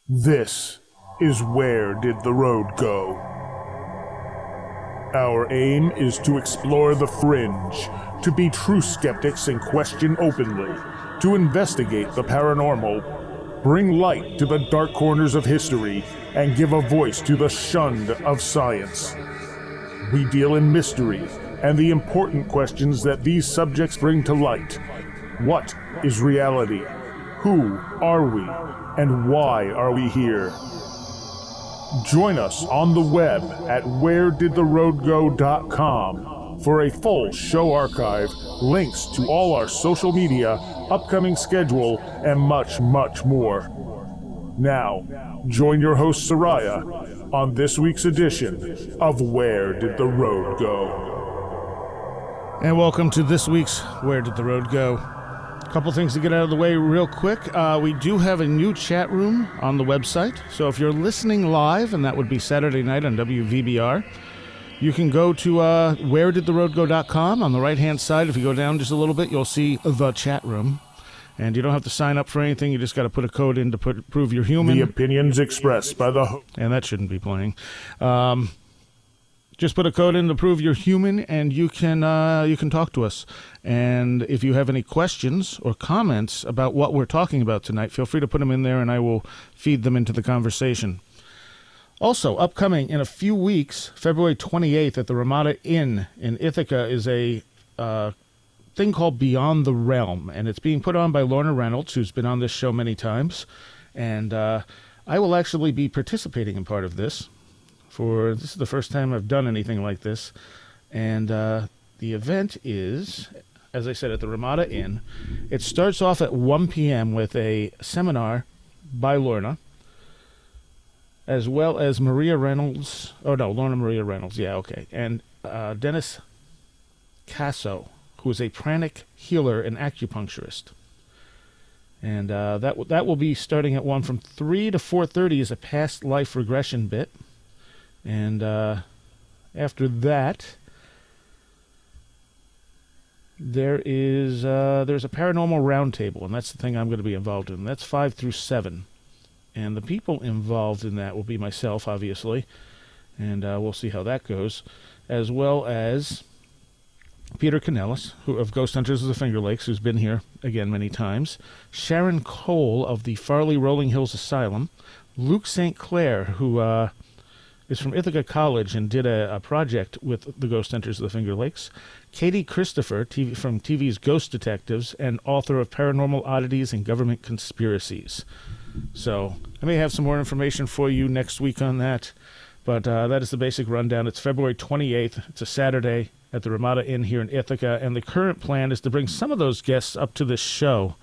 This is Where Did the Road Go? Our aim is to explore the fringe, to be true skeptics and question openly, to investigate the paranormal, bring light to the dark corners of history, and give a voice to the shunned of science. We deal in mystery and the important questions that these subjects bring to light. What is reality? Who are we? And why are we here? Join us on the web at wheredidtheroadgo.com for a full show archive, links to all our social media, upcoming schedule, and much, much more. Now, join your host Soraya on this week's edition of Where Did the Road Go? And welcome to this week's Where Did the Road Go? Couple things to get out of the way real quick. We do have a new chat room on the website, so if you're listening live, and that would be Saturday night on WVBR, you can go to wheredidtheroadgo.com. On the right-hand side, if you go down just a little bit, you'll see the chat room. And you don't have to sign up for anything. You just got to put a code in to prove you're human. The opinions expressed by the host. And that shouldn't be playing. Just put a code in to prove you're human, and you can talk to us. And if you have any questions or comments about what we're talking about tonight, feel free to put them in there, and I will feed them into the conversation. Also, upcoming in a few weeks, February 28th at the Ramada Inn in Ithaca is a thing called Beyond the Realm, and it's being put on by Lorna Reynolds, who's been on this show many times. And I will actually be participating in part of this. This is the first time I've done anything like this. And the event is, as I said, at the Ramada Inn. It starts off at 1 p.m. with a seminar by Lorna, as well as Maria Reynolds. Oh, no, Lorna Maria Reynolds. Yeah, okay. And Dennis Casso, who is a pranic healer and acupuncturist. And that will be starting at 1. From 3 to 4:30 is a past life regression bit. And after that, there's a paranormal roundtable, and that's the thing I'm going to be involved in. That's 5 through 7. And the people involved in that will be myself, obviously, and we'll see how that goes, as well as Peter Canellis, who of Ghost Hunters of the Finger Lakes, who's been here, again, many times, Sharon Cole of the Farley Rolling Hills Asylum, Luke St. Clair, who is from Ithaca College and did a project with the Ghost Hunters of the Finger Lakes, Katie Christopher from TV's Ghost Detectives, and author of Paranormal Oddities and Government Conspiracies. So I may have some more information for you next week on that, but that is the basic rundown. It's February 28th. It's a Saturday at the Ramada Inn here in Ithaca, and the current plan is to bring some of those guests up to this show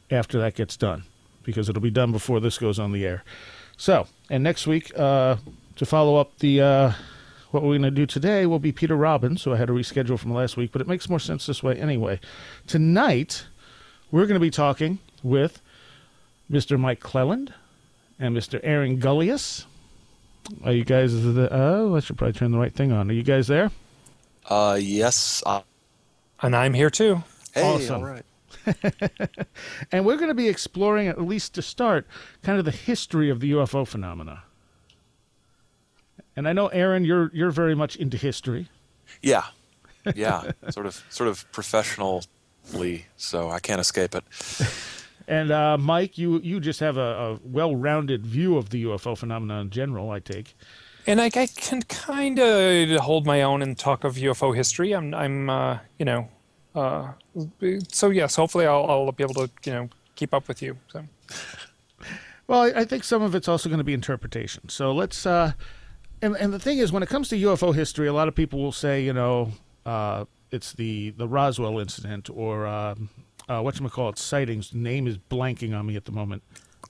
after that gets done, because it'll be done before this goes on the air. So, and next week, to follow up what we're going to do today will be Peter Robbins, who I had to reschedule from last week, but it makes more sense this way anyway. Tonight, we're going to be talking with Mr. Mike Clelland and Mr. Aaron Gulyas. Are you guys I should probably turn the right thing on. Are you guys there? Yes. And I'm here too. Hey, awesome. All right. And we're going to be exploring, at least to start, kind of the history of the UFO phenomena. And I know, Aaron, you're very much into history. Yeah, sort of professionally, so I can't escape it. And Mike, you just have a well-rounded view of the UFO phenomenon in general, I take. And I can kind of hold my own and talk of UFO history. So yes, hopefully I'll be able to keep up with you. So. Well, I think some of it's also going to be interpretation. So let's. And the thing is, when it comes to UFO history, a lot of people will say, it's the Roswell incident or whatchamacallit, sightings. The name is blanking on me at the moment.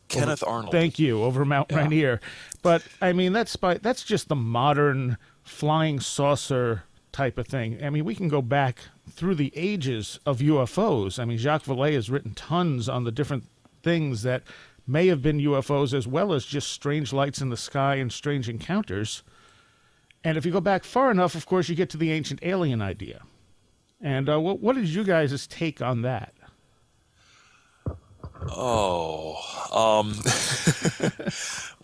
Kenneth Arnold. Thank you, over Mount Rainier. But, I mean, that's just the modern flying saucer type of thing. I mean, we can go back through the ages of UFOs. I mean, Jacques Falaise has written tons on the different things that may have been UFOs, as well as just strange lights in the sky and strange encounters. And if you go back far enough, of course, you get to the ancient alien idea. And what is you guys' take on that?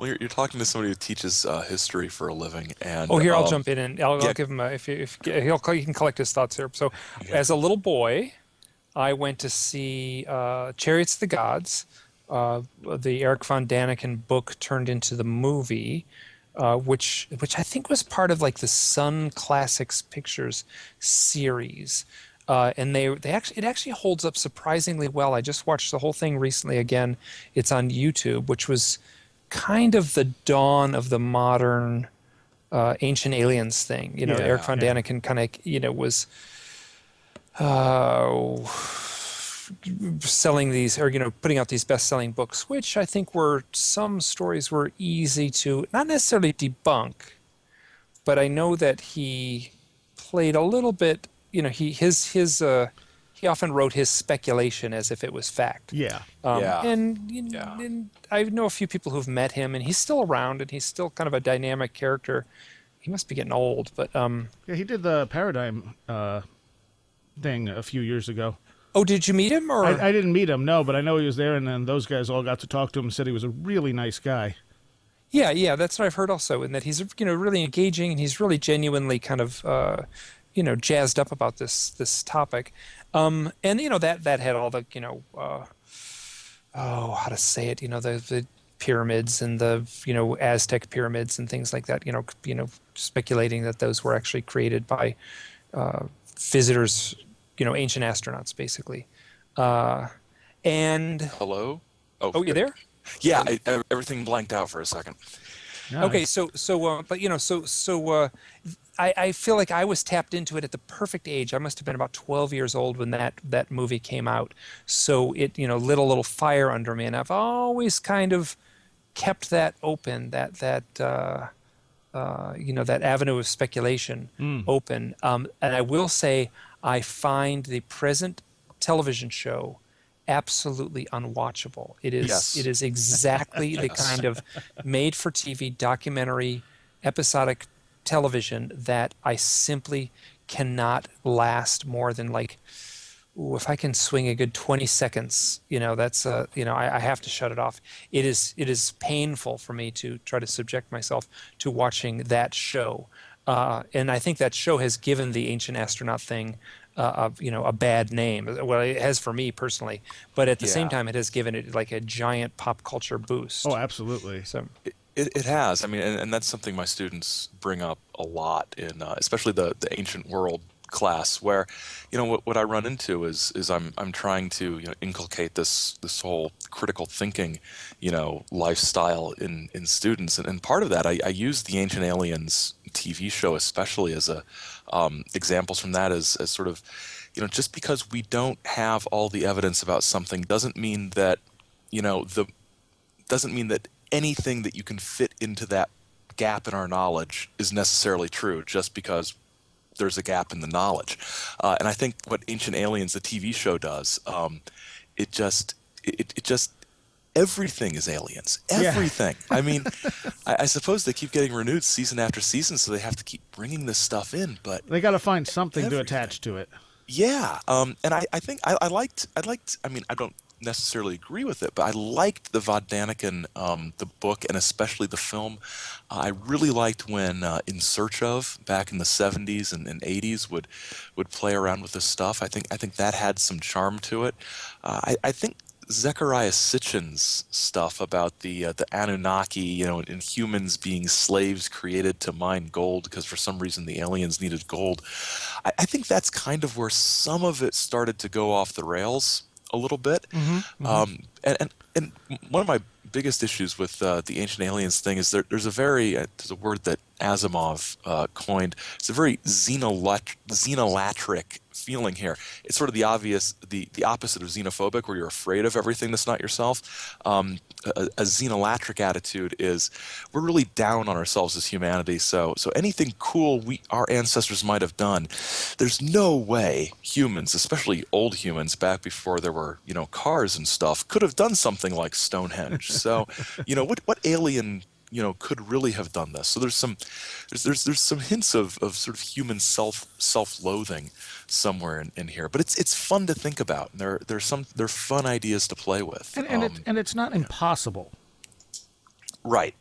Well, you're talking to somebody who teaches history for a living, and Oh, here I'll jump in and I'll yeah. give him if he can collect his thoughts here. So, as a little boy, I went to see Chariots of the Gods, the Eric von Daniken book turned into the movie, which I think was part of like the Sun Classics Pictures series. And it actually holds up surprisingly well. I just watched the whole thing recently again. It's on YouTube, which was kind of the dawn of the modern Ancient Aliens thing. Eric von Daniken kind of was selling these, or putting out these best-selling books, which I think some stories were easy to not necessarily debunk, but I know that he played a little bit. He often wrote his speculation as if it was fact. Yeah. And I know a few people who've met him, and he's still around, and he's still kind of a dynamic character. He must be getting old, but yeah, he did the Paradigm thing a few years ago. Oh, did you meet him? Or I didn't meet him, no, but I know he was there, and then those guys all got to talk to him and said he was a really nice guy. Yeah, that's what I've heard also, and that he's really engaging, and he's really genuinely kind of jazzed up about this topic. And that had all the how to say it, the pyramids and the Aztec pyramids and things like that, speculating that those were actually created by visitors, ancient astronauts basically. And Hello? Oh, you there? Yeah, everything blanked out for a second. Nice. Okay, I feel like I was tapped into it at the perfect age. I must have been about 12 years old when that movie came out. So it lit a little fire under me, and I've always kind of kept that open, that avenue of speculation open. And I will say, I find the present television show absolutely unwatchable. It is. Yes. It is exactly the kind of made-for-TV documentary, episodic television that I simply cannot last more than if I can swing a good 20 seconds, that's I have to shut it off. It is painful for me to try to subject myself to watching that show, and I think that show has given the ancient astronaut thing a bad name. Well, it has for me personally, but at the same time, it has given it like a giant pop culture boost. Oh, absolutely. So it has. I mean, and that's something my students bring up a lot in, especially the ancient world class, where, what I run into is I'm trying to inculcate this whole critical thinking, lifestyle in students, and part of that I use the Ancient Aliens TV show especially as a examples from that as sort of, just because we don't have all the evidence about something doesn't mean that anything that you can fit into that gap in our knowledge is necessarily true just because there's a gap in the knowledge. And I think what Ancient Aliens, the TV show, does, it just everything is aliens. Everything. Yeah. I mean, I suppose they keep getting renewed season after season, so they have to keep bringing this stuff in. But they got to find something to attach to it. Yeah. And I think I liked. I mean, I don't necessarily agree with it, but I liked the von Daniken, the book, and especially the film. I really liked when In Search Of, back in the 70s and 80s, would play around with this stuff. I think that had some charm to it. I think Zecharia Sitchin's stuff about the Anunnaki, and humans being slaves created to mine gold because for some reason the aliens needed gold. I think that's kind of where some of it started to go off the rails a little bit. And one of my biggest issues with the Ancient Aliens thing is there's a word that Asimov coined. It's a very xenolatric feeling here. It's sort of the opposite of xenophobic, where you're afraid of everything that's not yourself. A xenolatric attitude is we're really down on ourselves as humanity. So anything cool our ancestors might have done, there's no way humans, especially old humans back before there were cars and stuff, could have done something like Stonehenge. So what alien could really have done this? So there's some hints of sort of human self-loathing somewhere in here, but it's fun to think about. And they're fun ideas to play with, and it's not impossible. Right.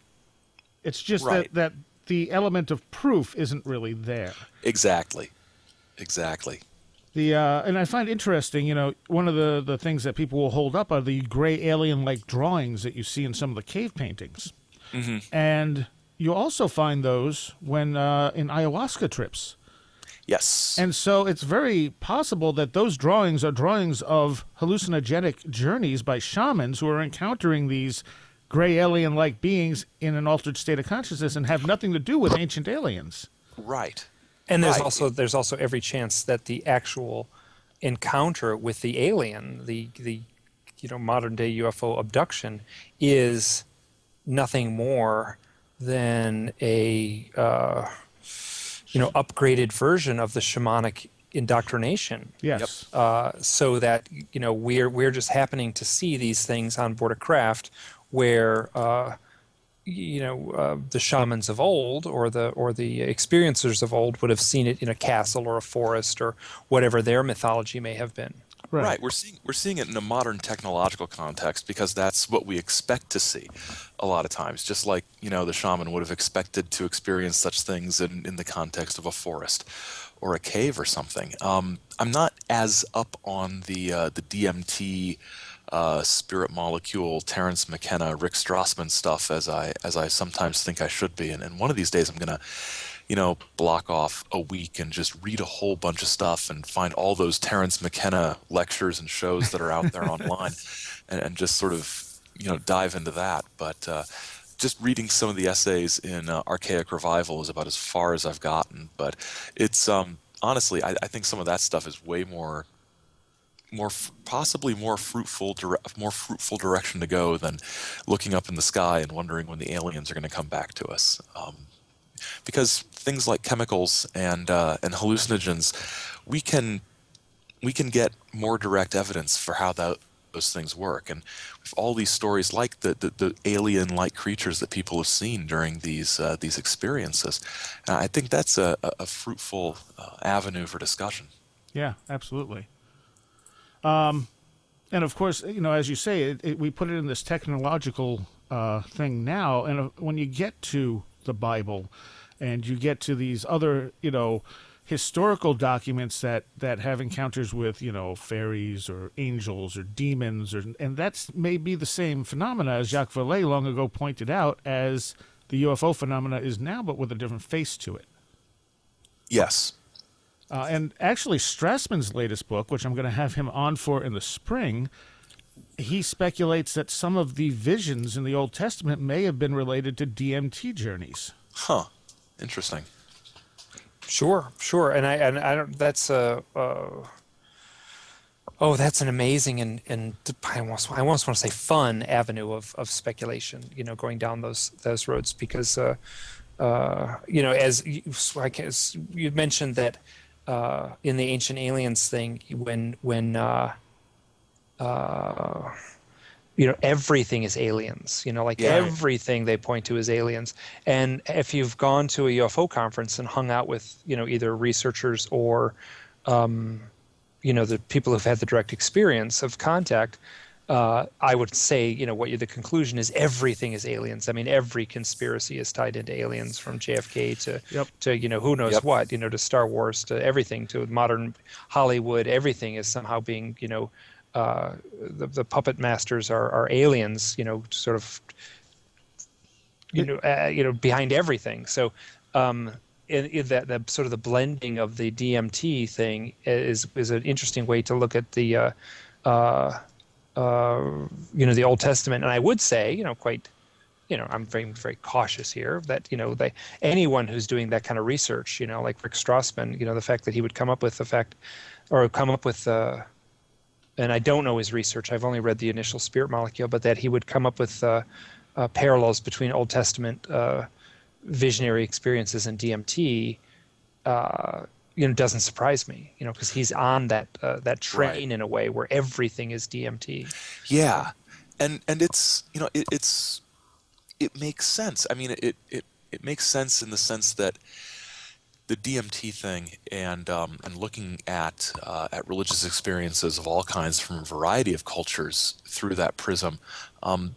It's just Right. that the element of proof isn't really there. Exactly. And I find interesting, one of the things that people will hold up are the gray alien-like drawings that you see in some of the cave paintings. Mm-hmm. And you also find those when in ayahuasca trips. Yes. And so it's very possible that those drawings are drawings of hallucinogenic journeys by shamans who are encountering these gray alien-like beings in an altered state of consciousness and have nothing to do with ancient aliens. Right. And there's Right. also every chance that the actual encounter with the alien, the modern day UFO abduction, is nothing more than a upgraded version of the shamanic indoctrination. Yes. So that we're just happening to see these things on board a craft where the shamans of old or the experiencers of old would have seen it in a castle or a forest or whatever their mythology may have been. Right. We're seeing it in a modern technological context because that's what we expect to see a lot of times. Just like, the shaman would have expected to experience such things in the context of a forest or a cave or something. I'm not as up on the DMT spirit molecule, Terence McKenna, Rick Strassman stuff as I sometimes think I should be. And one of these days I'm going to block off a week and just read a whole bunch of stuff and find all those Terence McKenna lectures and shows that are out there online and just sort of, dive into that. But just reading some of the essays in Archaic Revival is about as far as I've gotten. But it's honestly, I think some of that stuff is way possibly more fruitful direction to go than looking up in the sky and wondering when the aliens are going to come back to us. Because things like chemicals and hallucinogens, we can get more direct evidence for how those things work. And with all these stories like the alien-like creatures that people have seen during these experiences, I think that's a fruitful avenue for discussion. Yeah, absolutely. And of course, as you say, we put it in this technological thing now, and when you get to the Bible and you get to these other, historical documents that have encounters with, fairies or angels or demons, and that's maybe the same phenomena as Jacques Falaise long ago pointed out as the UFO phenomena is now, but with a different face to it. Yes. And actually, Strassman's latest book, which I'm going to have him on for in the spring, he speculates that some of the visions in the Old Testament may have been related to DMT journeys. Huh. Interesting. Sure. And I don't. That's that's an amazing and I almost want to say fun avenue of speculation. Going down those roads because as you mentioned that in the Ancient Aliens thing when everything is aliens, everything they point to is aliens. And if you've gone to a UFO conference and hung out with, either researchers or, the people who've had the direct experience of contact, I would say, the conclusion is everything is aliens. I mean, every conspiracy is tied into aliens from JFK to who knows what, to Star Wars, to everything, to modern Hollywood. Everything is somehow being, the puppet masters are aliens, sort of, behind everything. So, in that sort of the blending of the DMT thing is an interesting way to look at the, the Old Testament. And I would say, quite, I'm very, very cautious here that, anyone who's doing that kind of research, like Rick Strassman, the fact that he would come up with and I don't know his research, I've only read the initial spirit molecule, but that he would come up with parallels between Old Testament visionary experiences and DMT, doesn't surprise me, because he's on that train Right. in a way where everything is DMT. Yeah, and it's it makes sense. I mean, it makes sense in the sense that the DMT thing and looking at religious experiences of all kinds from a variety of cultures through that prism.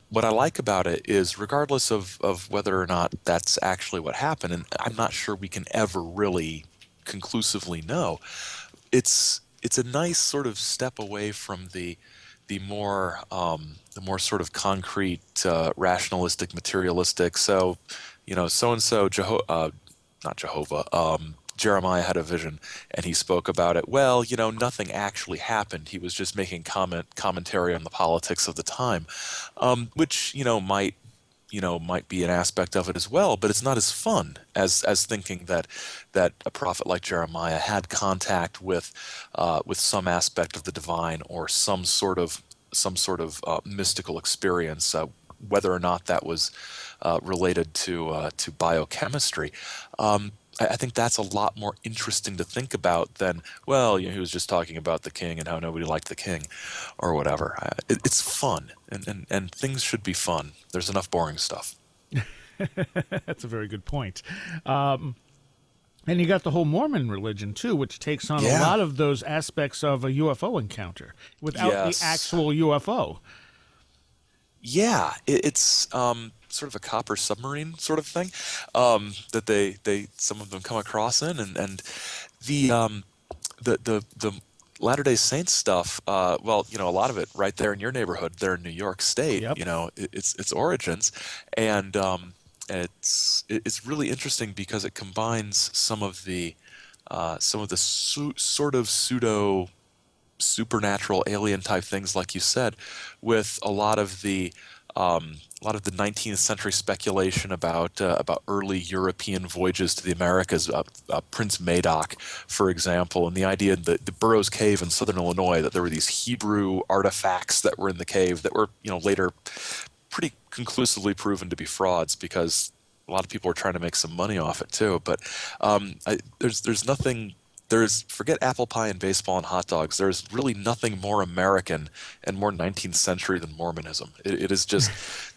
What I like about it is, regardless of whether or not that's actually what happened, and I'm not sure we can ever really conclusively know, it's a nice sort of step away from the more sort of concrete, rationalistic, materialistic. So, so and so not Jehovah. Jeremiah had a vision, and he spoke about it. Well, nothing actually happened. He was just making commentary on the politics of the time, which might be an aspect of it as well. But it's not as fun as thinking that a prophet like Jeremiah had contact with some aspect of the divine or some sort of mystical experience, whether or not that was related to biochemistry. I think that's a lot more interesting to think about than, well, he was just talking about the king and how nobody liked the king or whatever. It's fun, and things should be fun. There's enough boring stuff. That's a very good point. And you got the whole Mormon religion, too, which takes on a lot of those aspects of a UFO encounter without the actual UFO. Yeah, it's sort of a copper submarine sort of thing that they some of them come across in, and the Latter-day Saints stuff. Well, a lot of it right there in your neighborhood, there in New York State. Yep. Its origins, and it's really interesting because it combines some of the sort of pseudo supernatural alien type things, like you said, with a lot of the 19th century speculation about early European voyages to the Americas, Prince Madoc, for example, and the idea that the Burroughs Cave in southern Illinois, that there were these Hebrew artifacts that were in the cave that were later pretty conclusively proven to be frauds, because a lot of people were trying to make some money off it too. But there's nothing. Forget apple pie and baseball and hot dogs. There's really nothing more American and more 19th century than Mormonism. It is just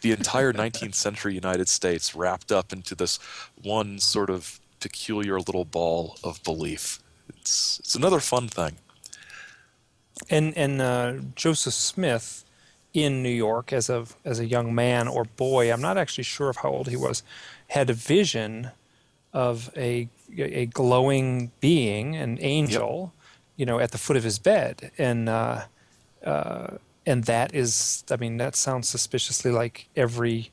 the entire 19th century United States wrapped up into this one sort of peculiar little ball of belief. It's another fun thing. And Joseph Smith in New York as a young man or boy, I'm not actually sure of how old he was, had a vision of a glowing being, an angel, at the foot of his bed, and that is, that sounds suspiciously like every,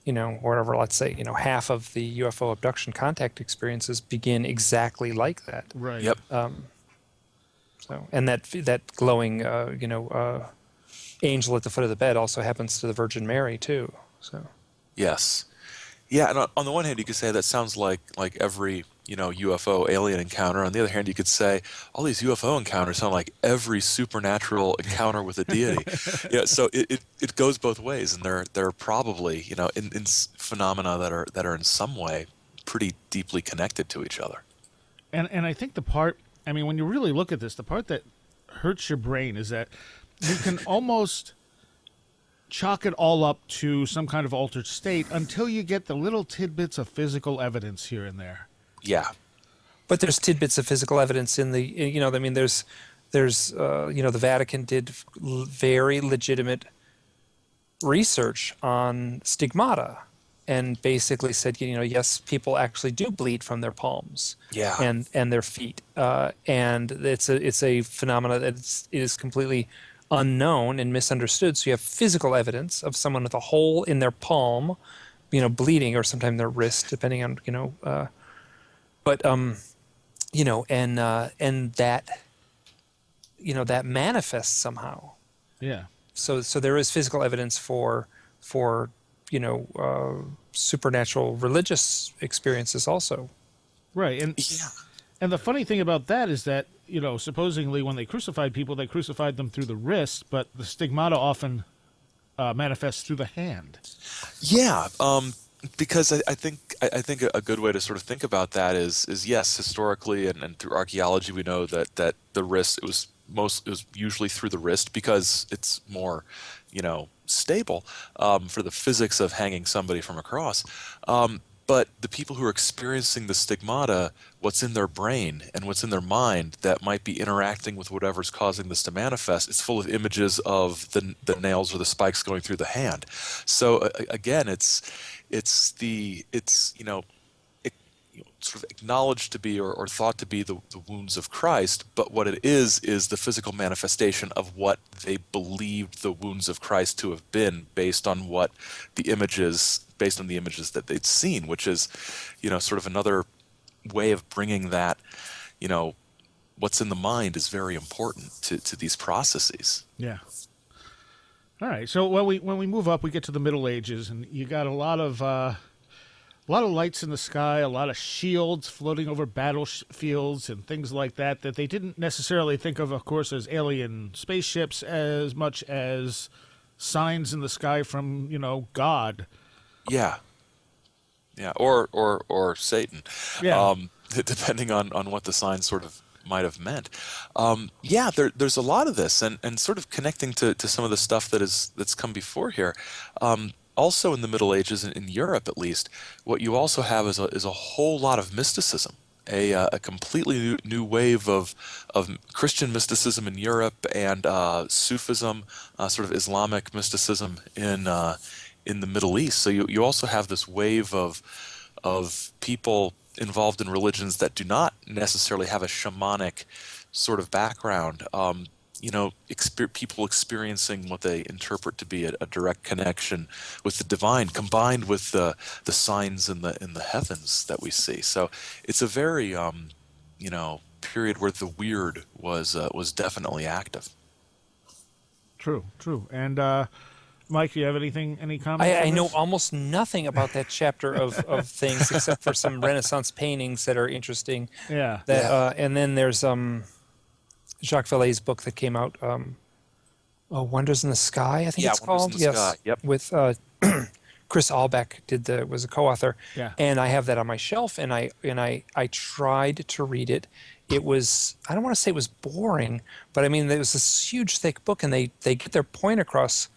whatever, let's say, half of the UFO abduction contact experiences begin exactly like that. Right. Yep. And that glowing, angel at the foot of the bed also happens to the Virgin Mary too. So. Yes. Yeah, and on the one hand, you could say that sounds like every UFO alien encounter. On the other hand, you could say all these UFO encounters sound like every supernatural encounter with a deity. So it goes both ways, and they're probably in phenomena that are in some way pretty deeply connected to each other. And I think the part, when you really look at this, the part that hurts your brain is that you can almost chalk it all up to some kind of altered state until you get the little tidbits of physical evidence here and there. Yeah. But there's tidbits of physical evidence in the, there's the Vatican did very legitimate research on stigmata and basically said, yes, people actually do bleed from their palms and their feet. And it's a phenomena that is completely unknown and misunderstood. So you have physical evidence of someone with a hole in their palm, bleeding, or sometimes their wrist, depending on, and that, that manifests somehow. Yeah. So there is physical evidence for supernatural religious experiences also. Right. And the funny thing about that is that, supposedly when they crucified people, they crucified them through the wrist, but the stigmata often manifests through the hand. Yeah, because I think a good way to sort of think about that is yes, historically and through archaeology, we know that the wrist, it was usually through the wrist because it's more, stable for the physics of hanging somebody from a cross. But the people who are experiencing the stigmata, what's in their brain and what's in their mind that might be interacting with whatever's causing this to manifest, it's full of images of the nails or the spikes going through the hand. So again, it's sort of acknowledged to be or thought to be the wounds of Christ, but what it is the physical manifestation of what they believed the wounds of Christ to have been based on the images that they'd seen, which is, sort of another way of bringing that, what's in the mind is very important to these processes. Yeah. All right. So when we move up, we get to the Middle Ages, and you got a lot of lights in the sky, a lot of shields floating over battlefields and things like that they didn't necessarily think of course, as alien spaceships as much as signs in the sky from, God. Yeah. Yeah. Or Satan. Yeah. Depending on what the sign sort of might have meant. There's a lot of this, and sort of connecting to some of the stuff that's come before here. Also in the Middle Ages, in Europe at least, what you also have is a whole lot of mysticism, a completely new wave of Christian mysticism in Europe, and Sufism, sort of Islamic mysticism in the Middle East. So you also have this wave of people involved in religions that do not necessarily have a shamanic sort of background. People experiencing what they interpret to be a direct connection with the divine, combined with the signs in the heavens that we see. So it's a very period where the weird was definitely active. True. And Mike, do you have any comments? I know almost nothing about that chapter of things except for some Renaissance paintings that are interesting. Yeah. And then there's Jacques Falaise's book that came out, Wonders in the Sky, I think it's called. Wonders in the Sky. Yep. With Chris Albeck was a co-author. Yeah. And I have that on my shelf, and I tried to read it. It was, I don't want to say it was boring, but I mean, it was this huge, thick book, and they get their point across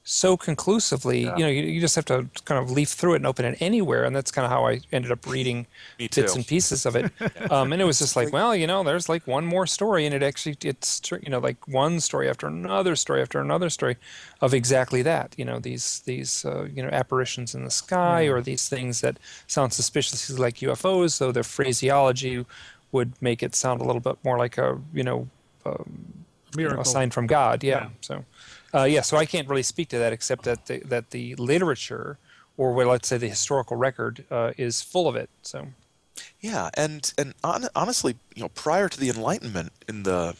so conclusively. Yeah. You just have to kind of leaf through it and open it anywhere, and that's kind of how I ended up reading bits and pieces of it. And it was just like, well, there's like one more story, and it's like one story after another story after another story of exactly that. These apparitions in the sky, or these things that sound suspiciously like UFOs, though their phraseology would make it sound a little bit more like a Miracle. a sign from God. Yeah. So. So I can't really speak to that, except that the literature, or let's say the historical record, is full of it. So, yeah, and honestly, prior to the Enlightenment in the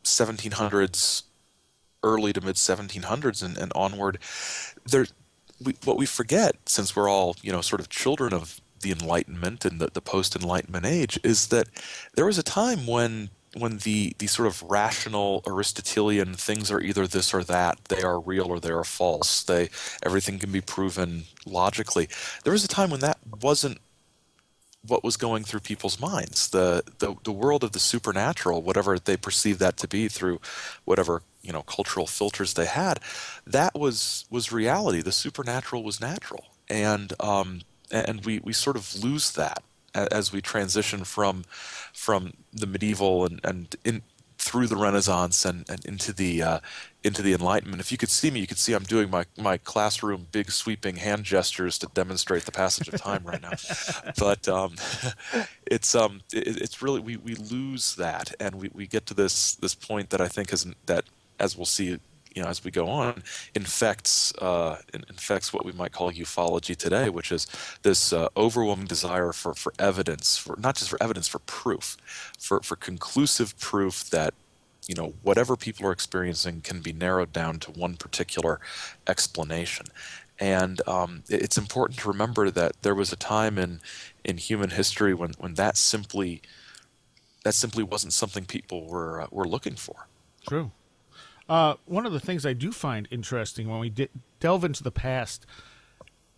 1700s, early to mid 1700s and onward, what we forget, since we're all sort of children of the Enlightenment and the post-Enlightenment age, is that there was a time when the sort of rational Aristotelian things are either this or that, they are real or they are false, everything can be proven logically. There was a time when that wasn't what was going through people's minds. The world of the supernatural, whatever they perceived that to be through whatever cultural filters they had, that was reality. The supernatural was natural, and we sort of lose that as we transition from the medieval and through the Renaissance and into the Enlightenment. If you could see me, you could see I'm doing my classroom big sweeping hand gestures to demonstrate the passage of time right now. But it's really we lose that, and we get to this point that I think that, as we'll see, as we go on, infects what we might call ufology today, which is this overwhelming desire for evidence, for not just for evidence, for proof, for conclusive proof that whatever people are experiencing can be narrowed down to one particular explanation. And it's important to remember that there was a time in human history when that simply wasn't something people were looking for. True. One of the things I do find interesting when we delve into the past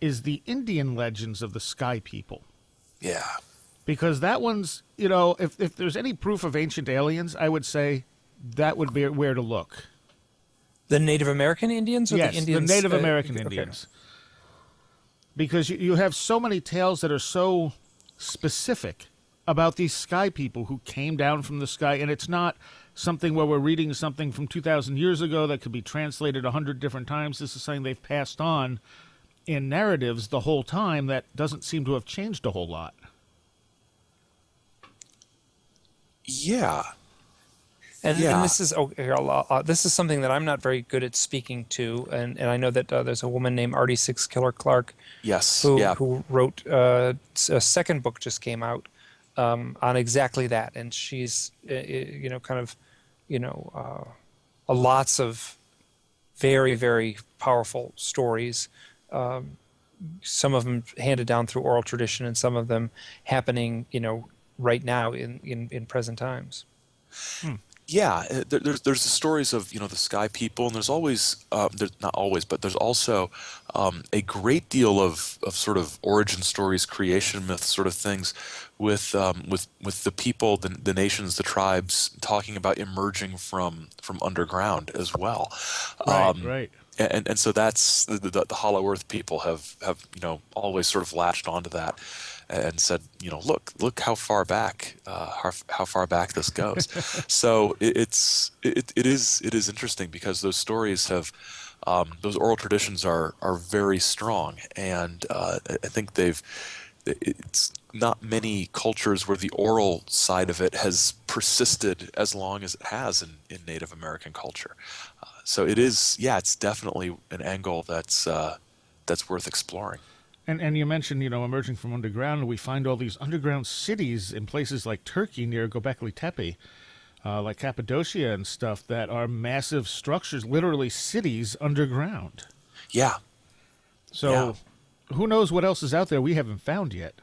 is the Indian legends of the Sky People. Yeah. Because that one's, if there's any proof of ancient aliens, I would say that would be where to look. The Native American Indians, or yes, the Indians? The Native American Indians. because you have so many tales that are so specific about these sky people who came down from the sky, and it's not something where we're reading something from 2,000 years ago that could be translated 100 different times. This is something they've passed on in narratives the whole time that doesn't seem to have changed a whole lot. Yeah. And this is this is something that I'm not very good at speaking to, and I know that there's a woman named Artie Six Killer Clark, who wrote a second book just came out on exactly that, and she's lots of very, very powerful stories. Some of them handed down through oral tradition, and some of them happening, right now in present times. Yeah, there's the stories of the sky people, and there's always there's not always, but there's also a great deal of sort of origin stories, creation myths, sort of things with the people, the nations, the tribes talking about emerging from underground as well. Right. And so that's the Hollow Earth people have always sort of latched onto that and said, look how far back this goes. So it is interesting because those stories have those oral traditions are very strong, and I think it's not many cultures where the oral side of it has persisted as long as it has in Native American culture. So it's definitely an angle that's worth exploring. And you mentioned, emerging from underground, we find all these underground cities in places like Turkey near Göbekli Tepe, like Cappadocia and stuff, that are massive structures, literally cities underground. Yeah. So who knows what else is out there we haven't found yet?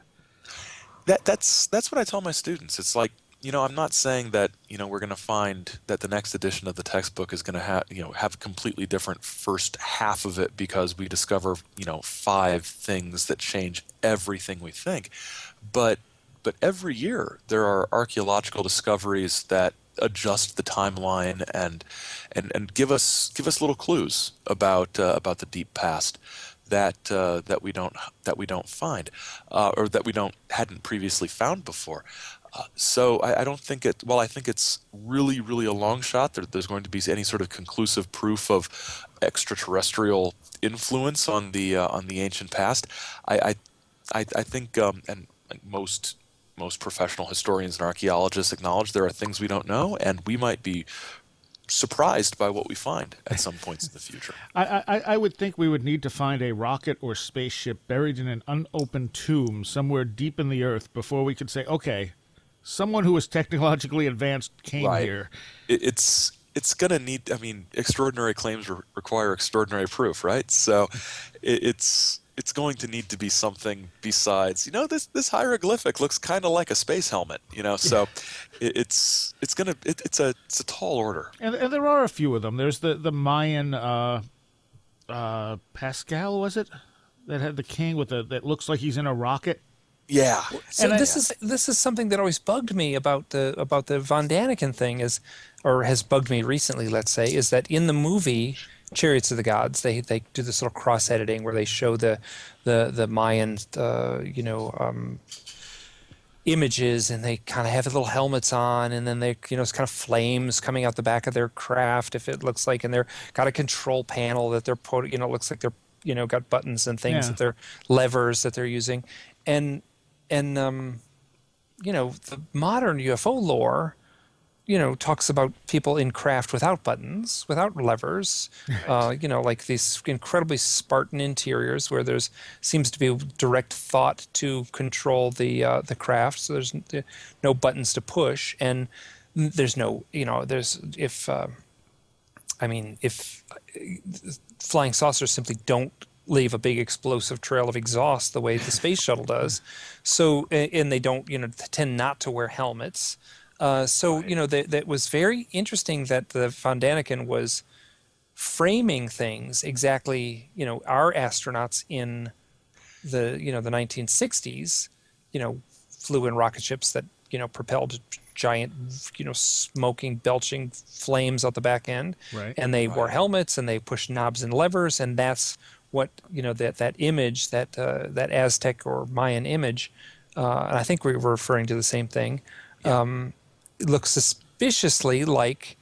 That's what I tell my students. It's like, I'm not saying that, we're going to find that the next edition of the textbook is going to have a completely different first half of it because we discover, 5 things that change everything we think. But every year there are archaeological discoveries that adjust the timeline and give us little clues about the deep past that we don't find or that we hadn't previously found before. So I don't think while I think it's really, really a long shot, there's going to be any sort of conclusive proof of extraterrestrial influence on the ancient past. I think and most professional historians and archaeologists acknowledge there are things we don't know, and we might be surprised by what we find at some points in the future. I would think we would need to find a rocket or spaceship buried in an unopened tomb somewhere deep in the earth before we could say, okay, someone who was technologically advanced came here. It's going to need, extraordinary claims require extraordinary proof, right? So it's going to need to be something besides, this hieroglyphic looks kind of like a space helmet, so it's a tall order. And there are a few of them. There's the Mayan Pascal, was it? That had the king that looks like he's in a rocket. Yeah. So this is something that always bugged me about the Von Daniken thing has bugged me recently, let's say, is that in the movie Chariots of the Gods, they do this little cross editing where they show the Mayan images, and they kind of have little helmets on, and then they it's kind of flames coming out the back of their craft, if it looks like, and they're got a control panel that they're it looks like they're got buttons and things that they're levers that they're using, and the modern UFO lore, talks about people in craft without buttons, without levers, like these incredibly Spartan interiors where there's seems to be direct thought to control the craft. So there's no buttons to push, and there's no, if flying saucers simply don't leave a big explosive trail of exhaust the way the space shuttle does. So, and they don't, tend not to wear helmets. That was very interesting that the Von Daniken was framing things exactly, our astronauts in the 1960s, flew in rocket ships that, propelled giant, smoking, belching flames out the back end. Right. And they wore helmets and they pushed knobs and levers, and that's what that image, that Aztec or Mayan image, and I think we were referring to the same thing. It looks suspiciously like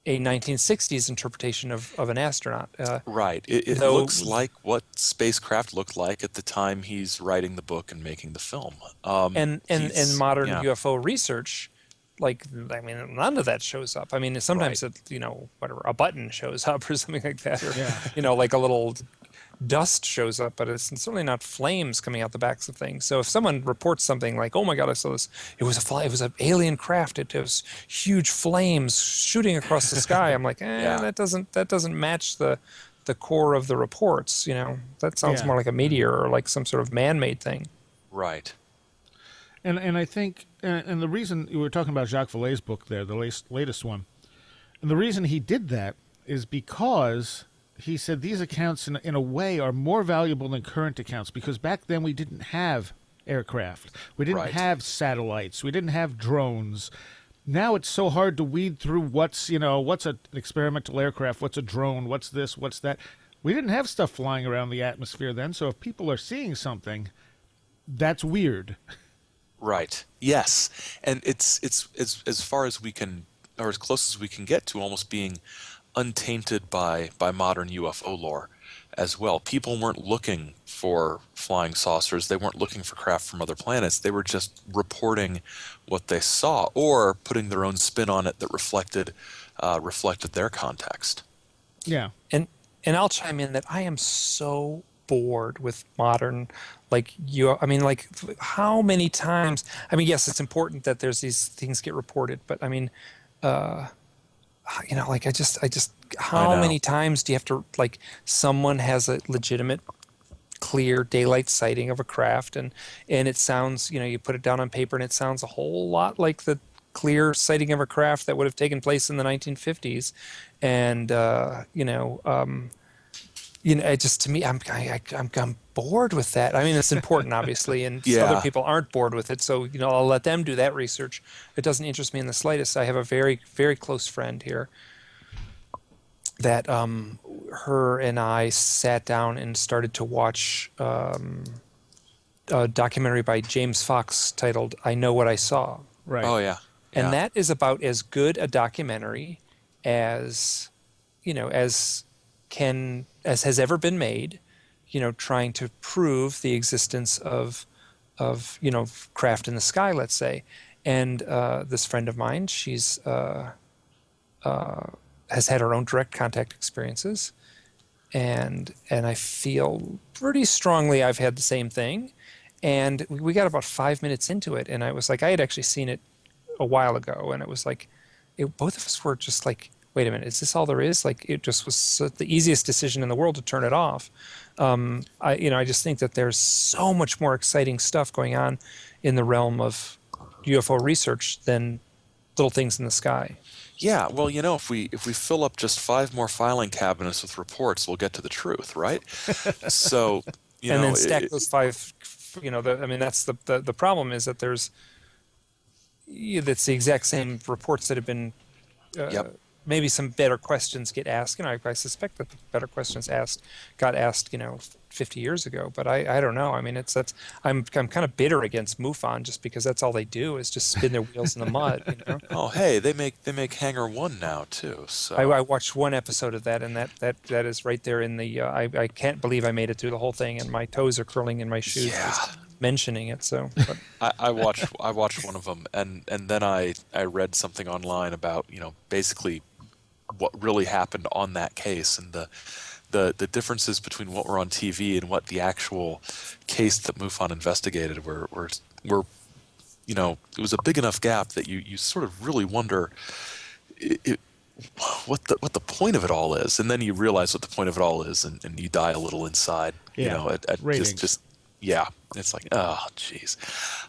a 1960s interpretation of an astronaut. Right. It looks like what spacecraft looked like at the time he's writing the book and making the film. And modern UFO research, none of that shows up. I mean, sometimes a button shows up or something like that, or like a little dust shows up, but it's certainly not flames coming out the backs of things. So if someone reports something like, "Oh my God, I saw this! It was an alien craft. It was huge flames shooting across the sky," I'm like, that doesn't match the core of the reports. That sounds more like a meteor or like some sort of man-made thing. Right. And I think, and the reason we were talking about Jacques Falaise's book there, the latest one, and the reason he did that is because he said these accounts, in a way, are more valuable than current accounts, because back then we didn't have aircraft. We didn't have satellites. We didn't have drones. Now it's so hard to weed through what's an experimental aircraft, what's a drone, what's this, what's that. We didn't have stuff flying around the atmosphere then, so if people are seeing something, that's weird. Right. Yes. And it's as far as we can, or as close as we can get to almost being untainted by modern UFO lore as well. People weren't looking for flying saucers. They weren't looking for craft from other planets. They were just reporting what they saw or putting their own spin on it that reflected their context. Yeah. And I'll chime in that I am so bored with modern, how many times, yes, it's important that there's these things get reported, but how many times do you have to, someone has a legitimate, clear daylight sighting of a craft, and it sounds, you put it down on paper and it sounds a whole lot like the clear sighting of a craft that would have taken place in the 1950s, and it just, to me, I'm bored with that. I mean, it's important, obviously, and other people aren't bored with it. So, I'll let them do that research. It doesn't interest me in the slightest. I have a very, very close friend here that her and I sat down and started to watch a documentary by James Fox titled "I Know What I Saw." Right. Oh yeah. And that is about as good a documentary as has ever been made, trying to prove the existence of craft in the sky, let's say. And this friend of mine, she's has had her own direct contact experiences, and I feel pretty strongly I've had the same thing. And we got about 5 minutes into it, and I was like, I had actually seen it a while ago, and it was like, both of us were just like, wait a minute, is this all there is? It just was the easiest decision in the world to turn it off. I just think that there's so much more exciting stuff going on in the realm of UFO research than little things in the sky. Yeah, well, if we fill up just 5 more filing cabinets with reports, we'll get to the truth, right? So, and then stack those 5. That's the problem is that that's the exact same reports that have been. Maybe some better questions get asked. I suspect that the better questions got asked, 50 years ago. But I don't know. I mean, I'm kind of bitter against MUFON just because that's all they do is just spin their wheels in the mud. Oh, hey, they make Hangar 1 now too. So I watched one episode of that, and that is right there in the. I can't believe I made it through the whole thing, and my toes are curling in my shoes. Just mentioning it. So but. I watched one of them, and then I read something online about basically what really happened on that case, and the differences between what were on TV and what the actual case that MUFON investigated were it was a big enough gap that you sort of really wonder what the point of it all is, and then you realize what the point of it all is, and you die a little inside. At ratings. It's like, oh, geez.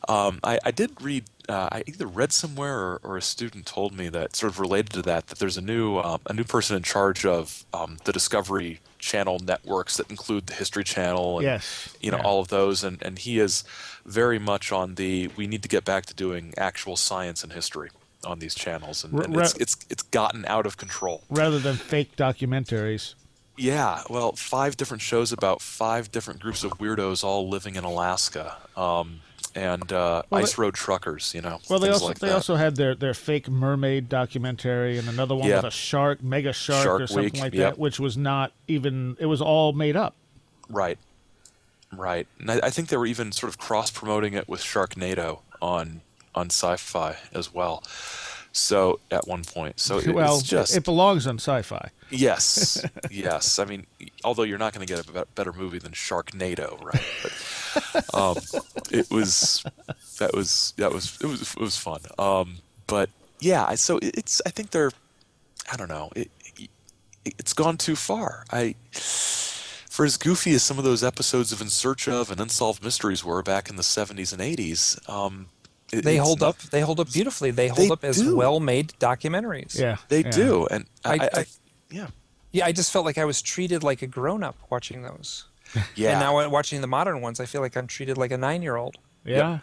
I did read, I either read somewhere or a student told me that sort of related to that there's a new person in charge of the Discovery Channel networks that include the History Channel and all of those, and he is very much on we need to get back to doing actual science and history on these channels, and it's gotten out of control. Rather than fake documentaries. Yeah, well, 5 different shows about 5 different groups of weirdos all living in Alaska, and ice road truckers, Well, things like they that. also had their fake mermaid documentary and another one Yeah, with a shark, mega shark Shark or something Week. like Yep. that, which was not even. It was all made up. Right, right. And I think they were even sort of cross-promoting it with Sharknado on Sci-Fi as well. So at one point, so Well, it's just it belongs on Sci-Fi. yes, yes. I mean, although you're not going to get a better movie than Sharknado, right? But it was it was fun. But yeah, it's I think they're I don't know. It's gone too far. For as goofy as some of those episodes of In Search of and Unsolved Mysteries were back in the 70s and 80s, They hold up. They hold up beautifully. They hold up as well-made documentaries. Yeah, they yeah. do, and Yeah, I just felt like I was treated like a grown-up watching those. yeah. And now watching the modern ones, I feel like I'm treated like a 9-year-old. Yeah,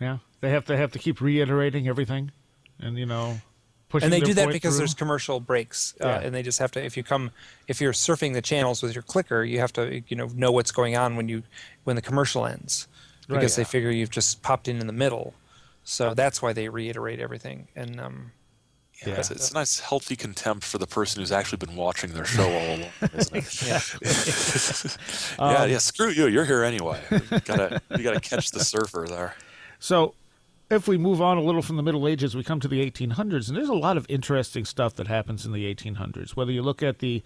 yeah. They have to keep reiterating everything, and pushing. And they their do that point because through. there's commercial breaks, Yeah. and they just have to. If you're surfing the channels with your clicker, you have to know what's going on when the commercial ends, because Right. they figure you've just popped in the middle. So that's why they reiterate everything. And Yeah, it's a nice, healthy contempt for the person who's actually been watching their show all along, isn't it? Yeah. Screw you. You're here anyway. You gotta catch the surfer there. So, if we move on a little from the Middle Ages, we come to the 1800s, and there's a lot of interesting stuff that happens in the 1800s. Whether you look at the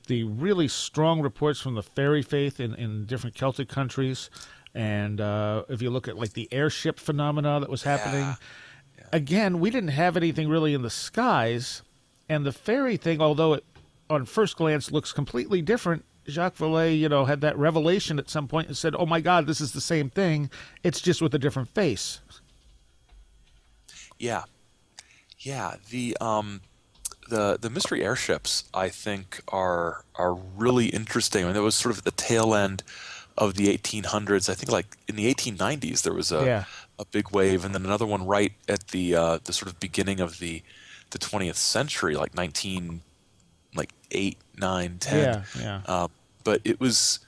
really strong reports from the fairy faith in different Celtic countries, and if you look at like the airship phenomena that was happening, again, we didn't have anything really in the skies, and the fairy thing, although it on first glance looks completely different, Jacques Falaise, had that revelation at some point and said, "Oh my God, this is the same thing. It's just with a different face." Yeah. The mystery airships, I think, are really interesting. I mean, that was sort of at the tail end of the 1800s. I think, like in the 1890s, there was a big wave, and then another one right at the sort of beginning of the 20th century, like 8, 9, 10. Yeah. But it was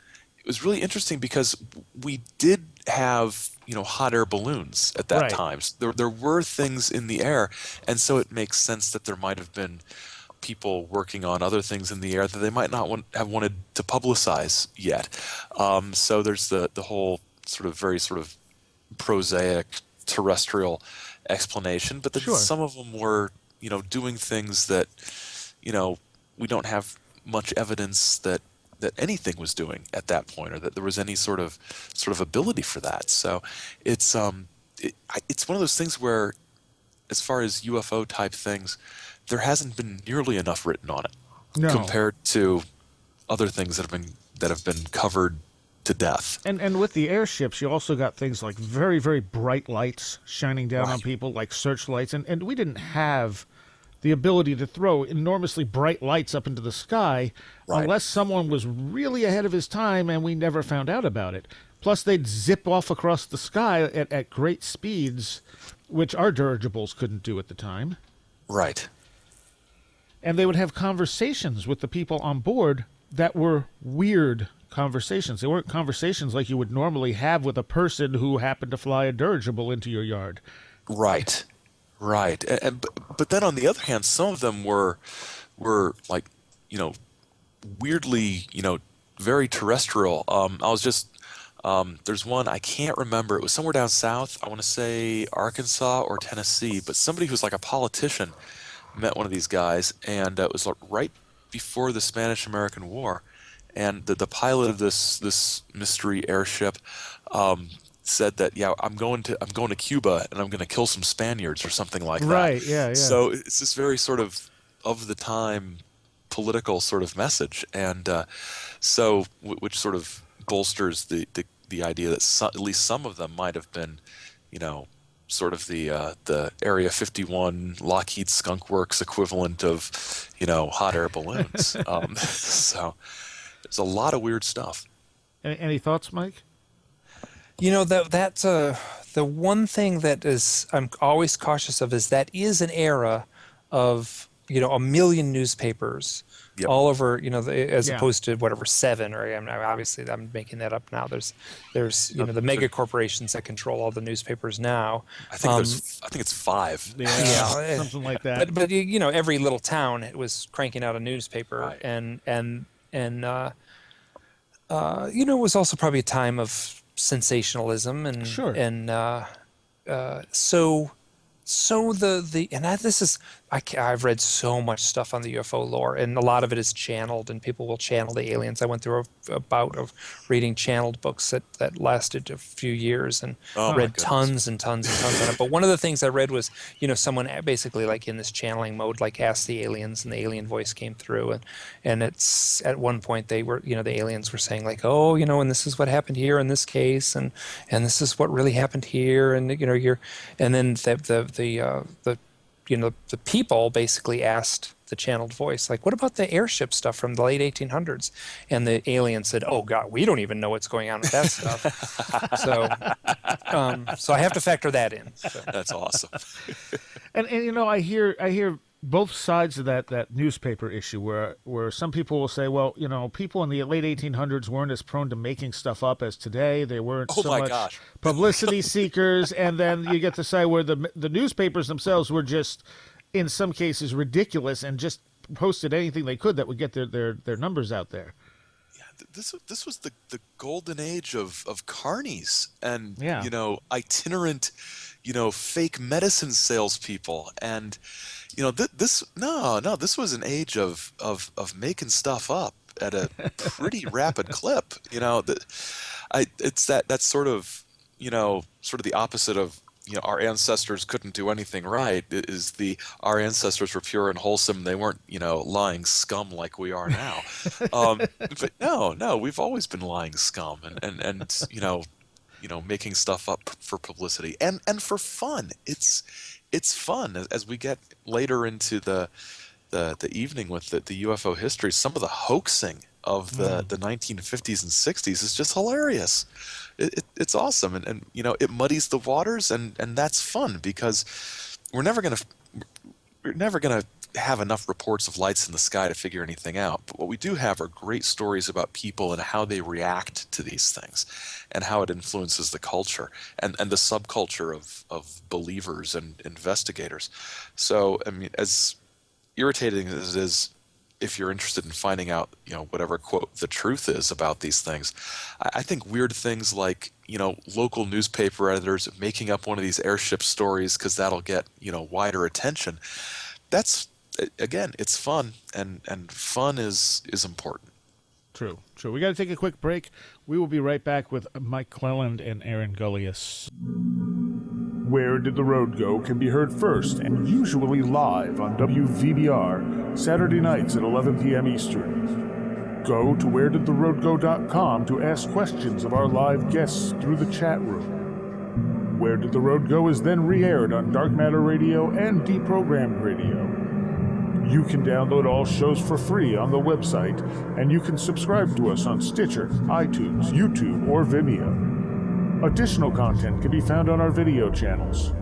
really interesting because we did have hot air balloons at that Right. time. So there were things in the air, and so it makes sense that there might have been people working on other things in the air that they might not have wanted to publicize yet. So there's the whole very prosaic terrestrial explanation, but then Sure. some of them were doing things that we don't have much evidence that anything was doing at that point, or that there was any sort of ability for that. So it's one of those things where, as far as UFO type things, there hasn't been nearly enough written on it compared to other things that have been covered to death. And with the airships, you also got things like very, very bright lights shining down on people, like searchlights, and we didn't have the ability to throw enormously bright lights up into the sky unless someone was really ahead of his time, and we never found out about it. Plus, they'd zip off across the sky at great speeds, which our dirigibles couldn't do at the time. Right. And they would have conversations with the people on board that were weird conversations. They weren't conversations like you would normally have with a person who happened to fly a dirigible into your yard. Right. But then on the other hand, some of them were like, weirdly, very terrestrial. I was just there's one, I can't remember. It was somewhere down south. I want to say Arkansas or Tennessee, but somebody who's like a politician met one of these guys, and it was like right before the Spanish-American War, and the pilot of this mystery airship said that, I'm going to Cuba and I'm going to kill some Spaniards or something like that. Right, yeah. So it's this very sort of the time political sort of message, and which sort of bolsters the idea that at least some of them might have been, sort of the Area 51 Lockheed Skunk Works equivalent of, hot air balloons. So there's a lot of weird stuff. Any thoughts, Mike? That's the one thing that I'm always cautious of is that is an era of a million newspapers Yep. all over, as Yeah. opposed to whatever 7, or obviously I'm making that up now. There's the mega corporations that control all the newspapers now. I think it's 5. Yeah, something like that. But every little town was cranking out a newspaper, Right. and it was also probably a time of sensationalism, and Sure. and I've read so much stuff on the UFO lore, and a lot of it is channeled, and people will channel the aliens. I went through a bout of reading channeled books that lasted a few years, and Oh, my read goodness. tons and tons and tons on it. But one of the things I read was, someone basically like in this channeling mode, like asked the aliens, and the alien voice came through, and it's at one point they were, the aliens were saying like, oh, and this is what happened here in this case, and this is what really happened here, and and then the people basically asked the channeled voice, like, what about the airship stuff from the late 1800s? And the alien said, oh God, we don't even know what's going on with that stuff. So I have to factor that in. So. That's awesome. And I hear both sides of that newspaper issue where some people will say, well, people in the late 1800s weren't as prone to making stuff up as today. They weren't Oh so my much gosh. publicity seekers. And then you get to say where the newspapers themselves were just, in some cases, ridiculous and just posted anything they could that would get their numbers out there. Yeah, this was the golden age of carnies and Yeah. itinerant, fake medicine salespeople, and this was an age of making stuff up at a pretty rapid clip. That's sort of the opposite of our ancestors couldn't do anything right. Our ancestors were pure and wholesome. They weren't lying scum like we are now. But no, we've always been lying scum and making stuff up for publicity and for fun. It's fun as we get later into the evening with the UFO history. Some of the hoaxing of the 1950s and 60s is just hilarious. It's awesome, and it muddies the waters, and that's fun because we're never gonna have enough reports of lights in the sky to figure anything out. But what we do have are great stories about people and how they react to these things, and how it influences the culture and the subculture of believers and investigators. So as irritating as it is, if you're interested in finding out, whatever quote the truth is about these things, I think weird things like, local newspaper editors making up one of these airship stories because that'll get, wider attention. That's, again, it's fun, and fun is important. True. We got to take a quick break. We will be right back with Mike Clelland and Aaron Gulyas. Where Did the Road Go can be heard first and usually live on WVBR, Saturday nights at 11 p.m. Eastern. Go to wheredidtheroadgo.com to ask questions of our live guests through the chat room. Where Did the Road Go is then re-aired on Dark Matter Radio and Deprogrammed Radio. You can download all shows for free on the website, and you can subscribe to us on Stitcher, iTunes, YouTube, or Vimeo. Additional content can be found on our video channels.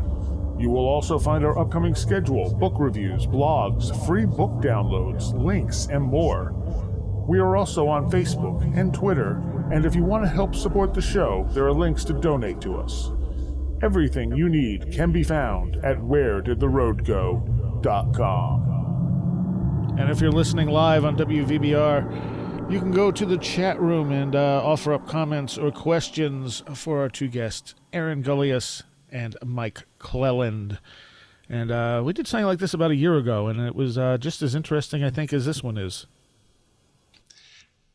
You will also find our upcoming schedule, book reviews, blogs, free book downloads, links, and more. We are also on Facebook and Twitter, and if you want to help support the show, there are links to donate to us. Everything you need can be found at wheredidtheroadgo.com. And if you're listening live on WVBR, you can go to the chat room and offer up comments or questions for our two guests, Aaron Gulyas and Mike Clelland. And we did something like this about a year ago, and it was just as interesting, I think, as this one is.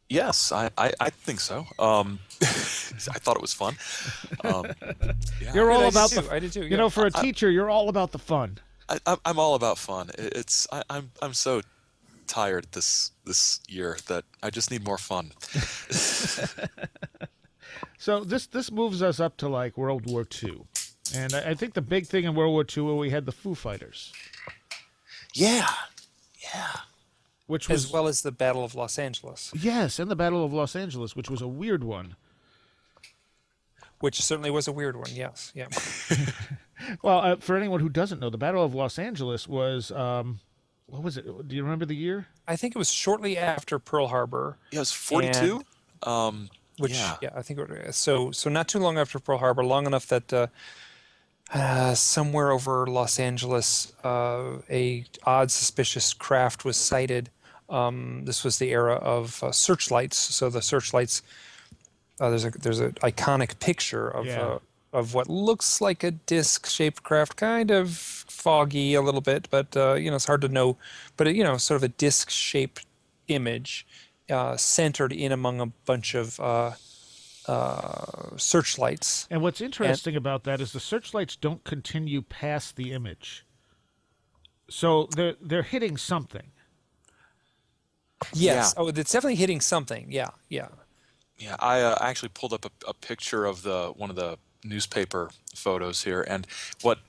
Yes, I think so. I thought it was fun. Yeah. You're all about I did too. for a teacher, you're all about the fun. I'm all about fun. I'm so tired this year that I just need more fun. So this moves us up to like World War II. And I think the big thing in World War II where we had the Foo Fighters. Yeah. Which was, as well as the Battle of Los Angeles. Yes, and the Battle of Los Angeles, which was a weird one. Which certainly was a weird one, yes. Yeah. Well, for anyone who doesn't know, the Battle of Los Angeles was what was it? Do you remember the year? I think it was shortly after Pearl Harbor. Yeah, it was 42. Which Yeah. I think so not too long after Pearl Harbor, long enough that somewhere over Los Angeles, a odd, suspicious craft was sighted. This was the era of searchlights. So the searchlights, there's an iconic picture of what looks like a disc-shaped craft, kind of foggy a little bit, but it's hard to know. But sort of a disc-shaped image centered in among a bunch of searchlights. And what's interesting about that is the searchlights don't continue past the image, so they're hitting something. Yes. Yeah. Oh, it's definitely hitting something. Yeah. I actually pulled up a picture of one of the newspaper photos here, and what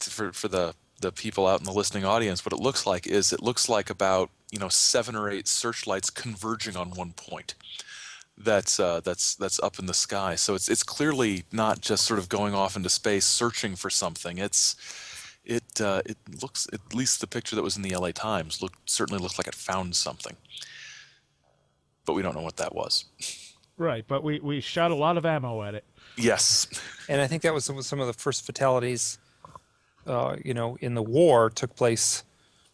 for the people out in the listening audience, what it looks like about 7 or 8 searchlights converging on one point. That's up in the sky. So it's clearly not just sort of going off into space searching for something. It looks, at least the picture that was in the LA Times certainly looked like it found something, but we don't know what that was. Right, but we shot a lot of ammo at it. Yes. And I think that was some of the first fatalities, in the war took place,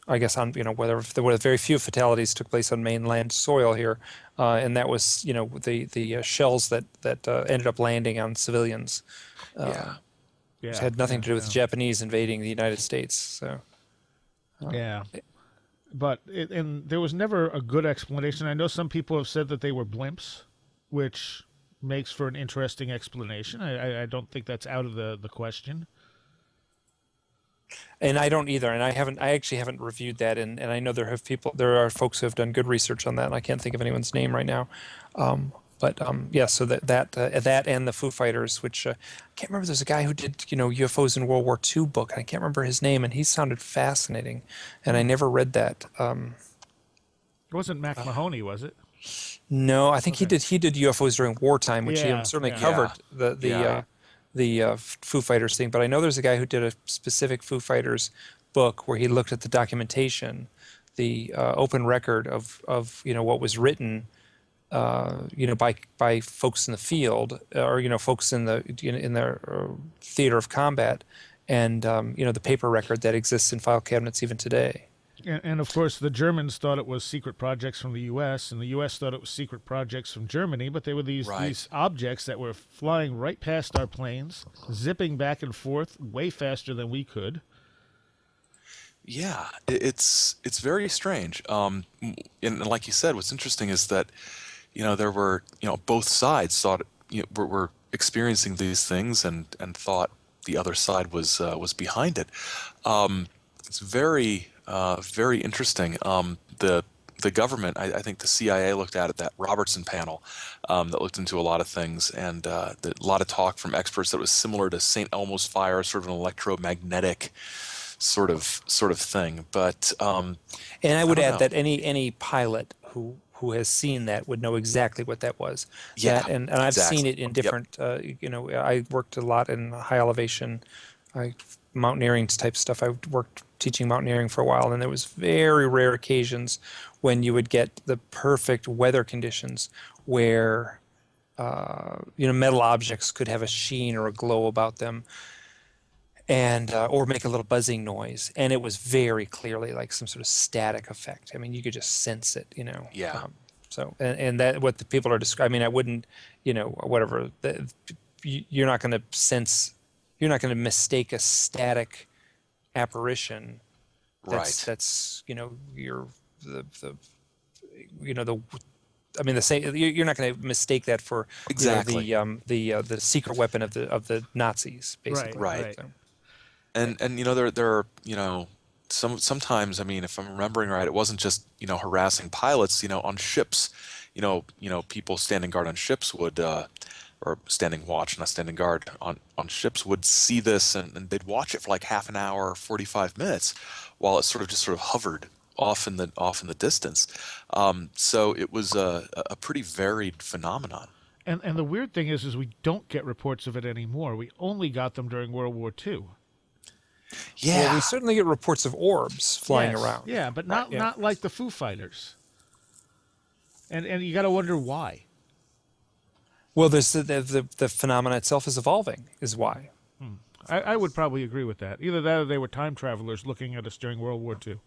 I guess, on, whether there were very few fatalities took place on mainland soil here. And that was, the shells that ended up landing on civilians. Which had nothing to do with the Japanese invading the United States. So. Yeah. But and there was never a good explanation. I know some people have said that they were blimps, which makes for an interesting explanation. I don't think that's out of the question. And I don't either. And I actually haven't reviewed that. And I know there are folks who have done good research on that. And I can't think of anyone's name right now. So that and the Foo Fighters, which I can't remember. There's a guy who did UFOs in World War II book. I can't remember his name, and he sounded fascinating. And I never read that. It wasn't Mac Mahoney, was it? No, I think he did UFOs during wartime, which he certainly covered the Foo Fighters thing. But I know there's a guy who did a specific Foo Fighters book where he looked at the documentation, the open record of what was written. By folks in the field, or folks in their theater of combat, and the paper record that exists in file cabinets even today. And of course, the Germans thought it was secret projects from the U.S., and the U.S. thought it was secret projects from Germany. But they were these objects that were flying right past our planes, zipping back and forth way faster than we could. Yeah, it's very strange. And like you said, what's interesting is that there were both sides thought were experiencing these things and thought the other side was behind it. It's very very interesting. The government, I think the CIA looked at it, that Robertson panel that looked into a lot of things, and a lot of talk from experts that was similar to St. Elmo's fire, sort of an electromagnetic sort of thing. But and I would add that any pilot who has seen that would know exactly what that was. Yeah, and I've seen it in different. I worked a lot in high elevation, mountaineering type stuff. I worked teaching mountaineering for a while, and there was very rare occasions when you would get the perfect weather conditions where metal objects could have a sheen or a glow about them, and or make a little buzzing noise, and it was very clearly like some sort of static effect. I mean, you could just sense it, Yeah. So and that what the people are describing. I wouldn't, whatever. You're not going to sense. You're not going to mistake a static apparition. That's you're the same. You're not going to mistake that for exactly the secret weapon of the Nazis, basically. Right. So. And there are sometimes, I mean, if I'm remembering right, it wasn't just harassing pilots. On ships, people standing guard on ships would or standing watch, not standing guard on ships, would see this and they'd watch it for like half an hour, 45 minutes, while it sort of hovered off in the distance. So it was a pretty varied phenomenon. And the weird thing is we don't get reports of it anymore. We only got them during World War II. Yeah. Well, we certainly get reports of orbs flying Yes, around. Yeah, but not like the Foo Fighters. And you got to wonder why. Well, there's the phenomena itself is evolving, is why. I would probably agree with that. Either that or they were time travelers looking at us during World War II.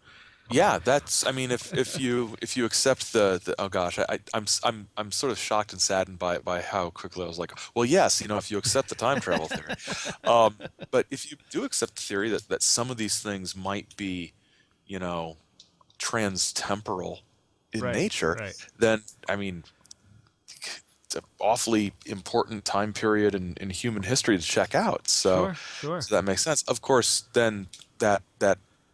Yeah, that's. I mean, if you accept the oh gosh, I'm sort of shocked and saddened by how quickly I was like, well, yes, if you accept the time travel theory, but if you do accept the theory that some of these things might be, transtemporal in nature, then I mean, it's an awfully important time period in human history to check out. So, Sure. So that makes sense. Of course, then that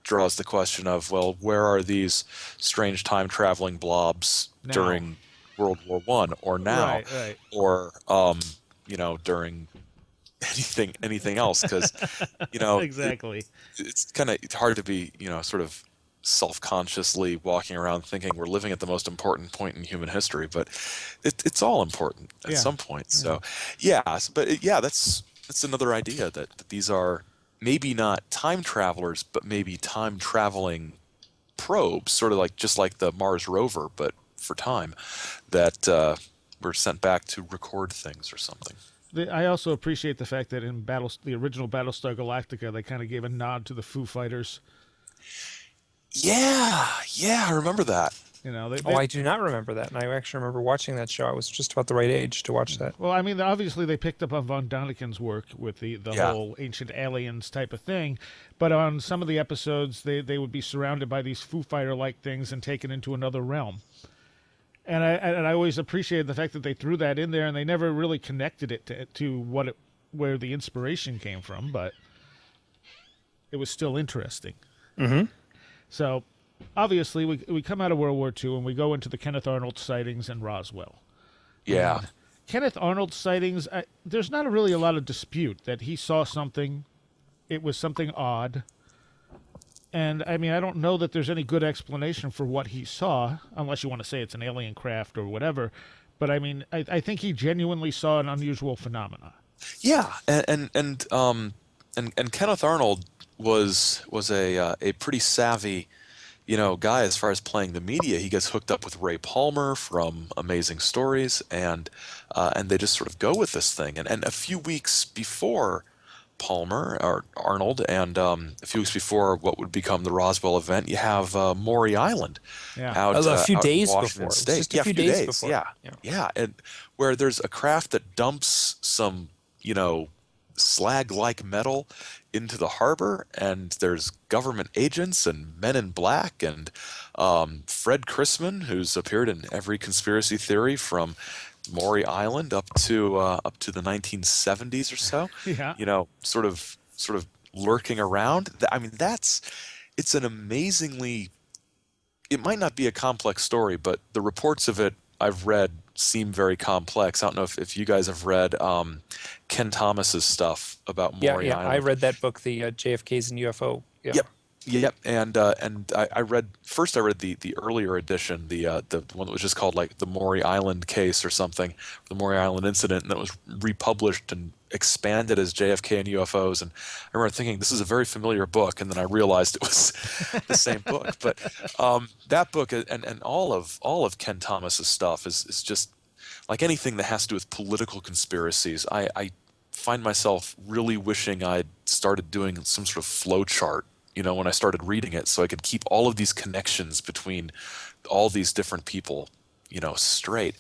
draws the question of, well, where are these strange time traveling blobs during World War I or now, or during anything else? Because exactly, it's kind of hard to be sort of self-consciously walking around thinking we're living at the most important point in human history, but it's all important at some point. So that's another idea that these are maybe not time travelers, but maybe time traveling probes, sort of just like the Mars rover, but for time, that were sent back to record things or something. I also appreciate the fact that in the original Battlestar Galactica, they kind of gave a nod to the Foo Fighters. Yeah, I remember that. I do not remember that, and I actually remember watching that show. I was just about the right age to watch that. Well, I mean, obviously they picked up on von Daniken's work with the whole ancient aliens type of thing, but on some of the episodes, they would be surrounded by these Foo Fighter-like things and taken into another realm. And I always appreciated the fact that they threw that in there, and they never really connected it to where the inspiration came from, but it was still interesting. Mm-hmm. So, obviously, we come out of World War II and we go into the Kenneth Arnold sightings in Roswell. Yeah. And Kenneth Arnold sightings, there's not really a lot of dispute that he saw something. It was something odd. And, I mean, I don't know that there's any good explanation for what he saw, unless you want to say it's an alien craft or whatever. But, I mean, I think he genuinely saw an unusual phenomena. Yeah, and Kenneth Arnold was a pretty savvy guy as far as playing the media. He gets hooked up with Ray Palmer from Amazing Stories, and they just sort of go with this thing. And a few weeks before Palmer or Arnold, and a few weeks before what would become the Roswell event, you have Maury Island. Out, a few out days in Washington before. State. Just a few days before. Yeah, and where there's a craft that dumps some slag-like metal into the harbor, and there's government agents and men in black, and Fred Chrisman, who's appeared in every conspiracy theory from Maury Island up to the 1970s or so. Sort of lurking around. I mean, it's an amazingly. It might not be a complex story, but the reports of it I've read seem very complex. I don't know if you guys have read Ken Thomas's stuff about Maury Island. I read that book, the JFK's and UFO. Yeah. Yep, and I read the earlier edition, the one that was just called like the Maury Island case or something, the Maury Island incident, and that was republished and expanded as JFK and UFOs. And I remember thinking, this is a very familiar book, and then I realized it was the same book. But that book and all of Ken Thomas's stuff is just like anything that has to do with political conspiracies. I find myself really wishing I'd started doing some sort of flow chart, when I started reading it, so I could keep all of these connections between all these different people, straight.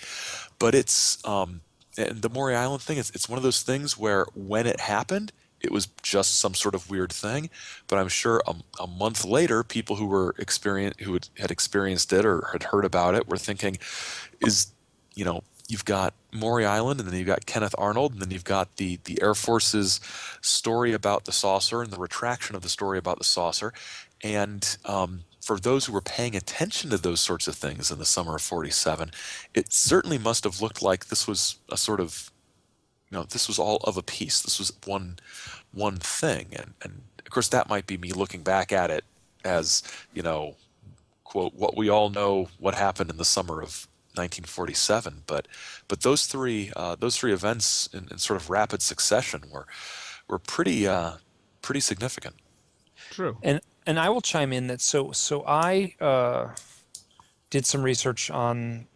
But it's and the Maury Island thing, it's one of those things where when it happened, it was just some sort of weird thing. But I'm sure a month later, people who had experienced it or had heard about it were thinking, you've got Maury Island, and then you've got Kenneth Arnold, and then you've got the Air Force's story about the saucer and the retraction of the story about the saucer. And for those who were paying attention to those sorts of things in the summer of 47, it certainly must have looked like this was a sort of, this was all of a piece. This was one thing. And of course, that might be me looking back at it as, quote, what we all know what happened in the summer of 1947, but those three events in sort of rapid succession were pretty significant. True. And I will chime in that so I did some research on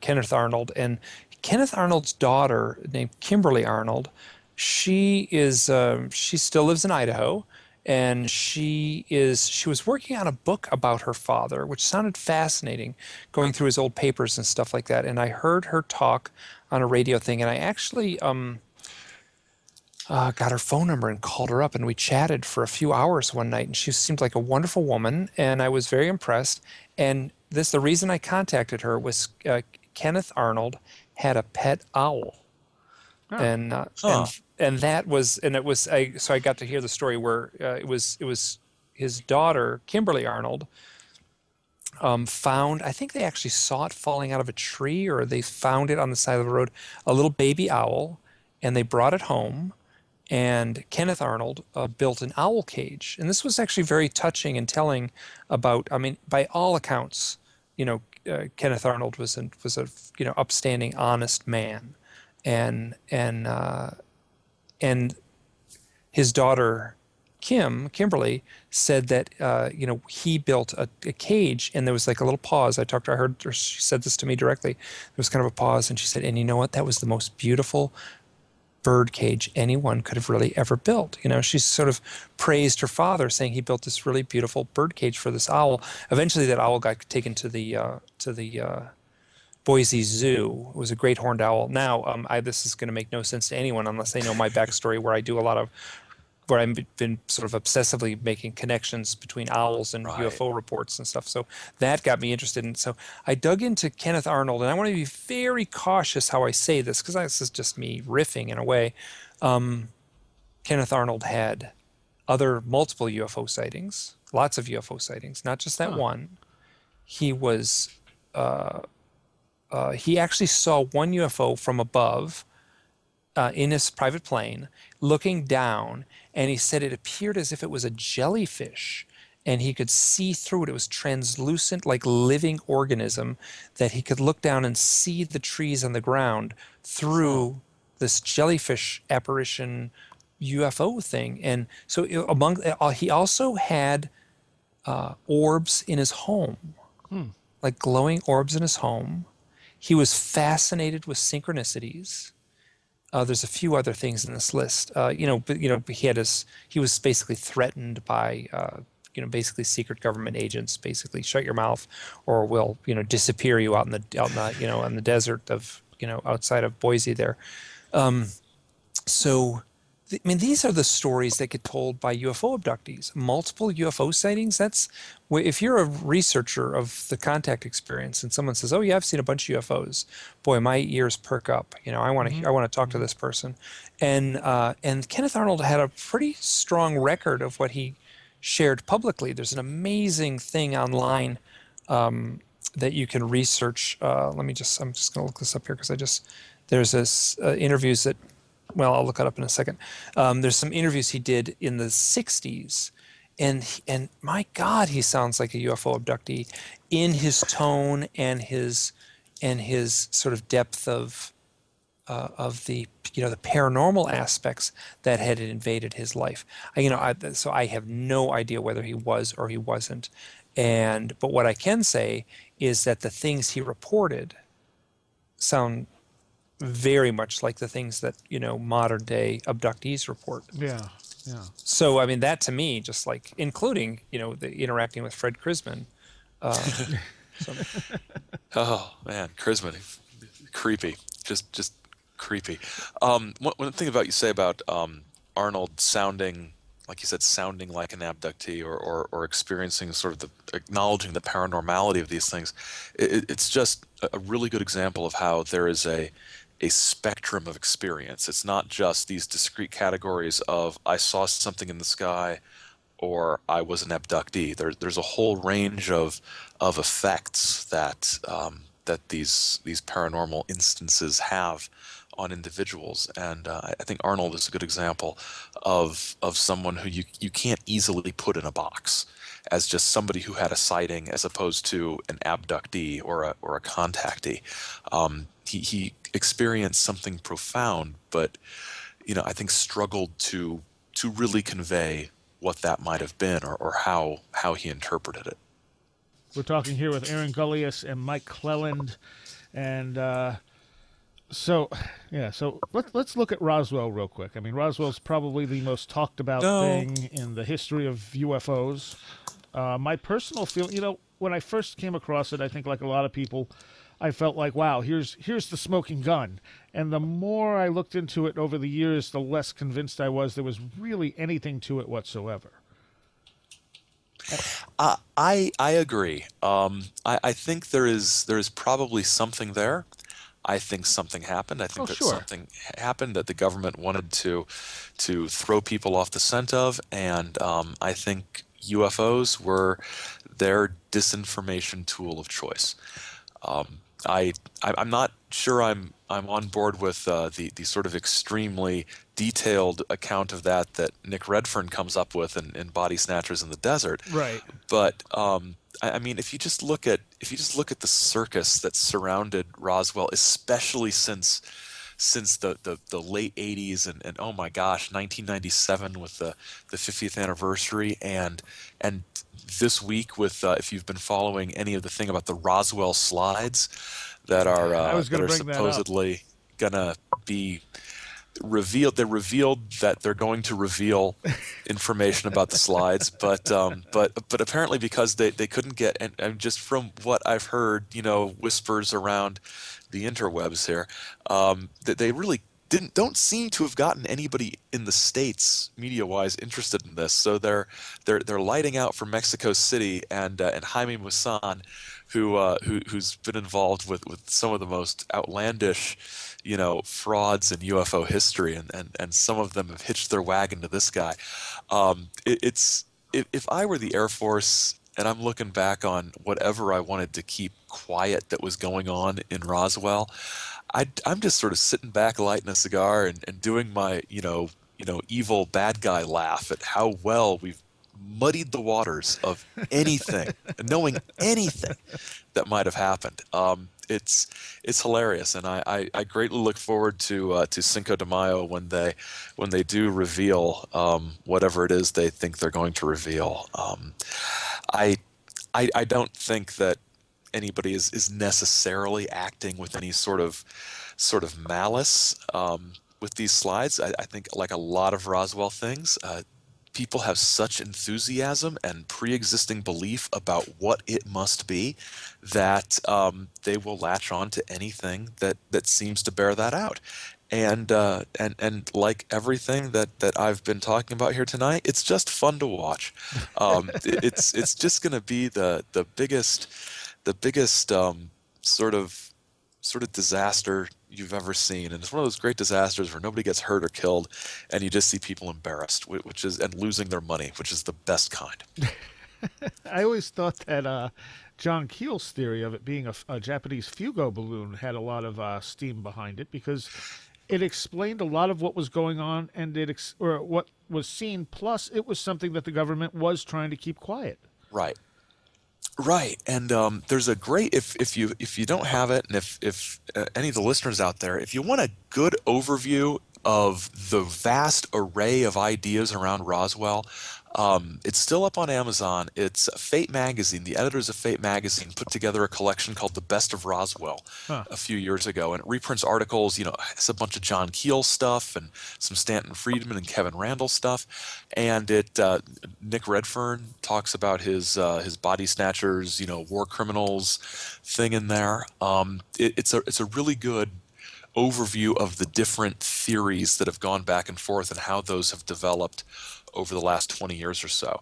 Kenneth Arnold, and Kenneth Arnold's daughter, named Kimberly Arnold, she still lives in Idaho, and she was working on a book about her father, which sounded fascinating, going through his old papers and stuff like that. And I heard her talk on a radio thing, and I actually got her phone number and called her up, and we chatted for a few hours one night, and she seemed like a wonderful woman, and I was very impressed. And the reason I contacted her was Kenneth Arnold had a pet owl. Oh. And that was, and it was, so I got to hear the story where it was his daughter, Kimberly Arnold, found, I think they actually saw it falling out of a tree, or they found it on the side of the road, a little baby owl, and they brought it home. And Kenneth Arnold built an owl cage. And this was actually very touching and telling about, I mean, by all accounts, Kenneth Arnold was a upstanding, honest man. And his daughter, Kimberly, said that, he built a cage, and there was like a little pause. I heard her, she said this to me directly. There was kind of a pause, and she said, and you know what? That was the most beautiful bird cage anyone could have really ever built. She sort of praised her father, saying he built this really beautiful bird cage for this owl. Eventually that owl got taken to the Boise Zoo. It was a great horned owl. Now, this is going to make no sense to anyone unless they know my backstory, where I've been sort of obsessively making connections between owls and UFO reports and stuff. So that got me interested. And so I dug into Kenneth Arnold, and I want to be very cautious how I say this, because this is just me riffing in a way. Kenneth Arnold had multiple UFO sightings, lots of UFO sightings, not just that one. He was, he actually saw one UFO from above in his private plane, looking down, and he said it appeared as if it was a jellyfish, and he could see through it. It was translucent, like living organism, that he could look down and see the trees on the ground through this jellyfish apparition UFO thing. And so he also had orbs in his home, like glowing orbs in his home. He was fascinated with synchronicities. There's a few other things in this list. He was basically threatened by, basically secret government agents. Basically, shut your mouth, or we'll, disappear you out in the desert of, outside of Boise there. These are the stories that get told by UFO abductees. Multiple UFO sightings. If you're a researcher of the contact experience and someone says, "Oh yeah, I've seen a bunch of UFOs," boy, my ears perk up. I want to talk to this person. And Kenneth Arnold had a pretty strong record of what he shared publicly. There's an amazing thing online that you can research. I'm just going to look this up here, because there's this interviews that. Well, I'll look it up in a second. There's some interviews he did in the 60s, and my God, he sounds like a UFO abductee in his tone and his sort of depth of the the paranormal aspects that had invaded his life. So I have no idea whether he was or he wasn't, but what I can say is that the things he reported sound very much like the things that modern day abductees report. Yeah. So that to me, just like including the interacting with Fred Krisman. Oh man, Krisman, creepy, just creepy. One thing about you say about Arnold sounding, like you said, sounding like an abductee, or experiencing sort of acknowledging the paranormality of these things, it's just a really good example of how there is a spectrum of experience. It's not just these discrete categories of I saw something in the sky or I was an abductee. There's a whole range of effects that these paranormal instances have on individuals, and I think Arnold is a good example of someone who you can't easily put in a box as just somebody who had a sighting, as opposed to an abductee or a contactee. He experienced something profound, but I think struggled to really convey what that might have been, or how he interpreted it. We're talking here with Aaron Gulyas and Mike Clelland, and so let's look at Roswell real quick. I mean, Roswell's probably the most talked about thing in the history of UFOs. My personal feeling, when I first came across it, I think like a lot of people, I felt like, wow, here's the smoking gun. And the more I looked into it over the years, the less convinced I was there was really anything to it whatsoever. I agree. I think there is probably something there. I think something happened. I think something happened that the government wanted to throw people off the scent of, and I think UFOs were their disinformation tool of choice. I'm not sure I'm on board with the sort of extremely detailed account of that Nick Redfern comes up with in Body Snatchers in the Desert. Right. But I mean, if you just look at the circus that surrounded Roswell, especially since the late 80s and oh my gosh, 1997 with the 50th anniversary, and this week with if you've been following any of the thing about the Roswell slides that are supposedly gonna be revealed. They revealed that they're going to reveal information about the slides, but apparently because they couldn't get, and just from what I've heard, whispers around the interwebs here, that they really don't seem to have gotten anybody in the States media-wise interested in this. So they're lighting out for Mexico City and Jaime Maussan, who's been involved with some of the most outlandish frauds in UFO history, and some of them have hitched their wagon to this guy. If I were the Air Force and I'm looking back on whatever I wanted to keep quiet that was going on in Roswell, I'm just sort of sitting back, lighting a cigar, and doing my evil bad guy laugh at how well we've muddied the waters of anything, knowing anything that might have happened. It's hilarious, and I greatly look forward to Cinco de Mayo when they do reveal whatever it is they think they're going to reveal. I don't think that anybody is necessarily acting with any sort of malice with these slides. I think, like a lot of Roswell things, people have such enthusiasm and pre-existing belief about what it must be that they will latch on to anything that seems to bear that out. And like everything that I've been talking about here tonight, it's just fun to watch. It's just going to be the biggest sort of disaster you've ever seen, and it's one of those great disasters where nobody gets hurt or killed, and you just see people embarrassed, and losing their money, which is the best kind. I always thought that John Keel's theory of it being a Japanese Fugo balloon had a lot of steam behind it, because it explained a lot of what was going on, and or what was seen. Plus, it was something that the government was trying to keep quiet. Right, and there's a great, if you don't have it, and if any of the listeners out there, if you want a good overview of the vast array of ideas around Roswell, it's still up on Amazon. It's Fate Magazine. The editors of Fate Magazine put together a collection called The Best of Roswell a few years ago, and it reprints articles. It's a bunch of John Keel stuff and some Stanton Friedman and Kevin Randall stuff, and Nick Redfern talks about his Body Snatchers, war criminals thing in there. It's a really good overview of the different theories that have gone back and forth and how those have developed over the last 20 years or so.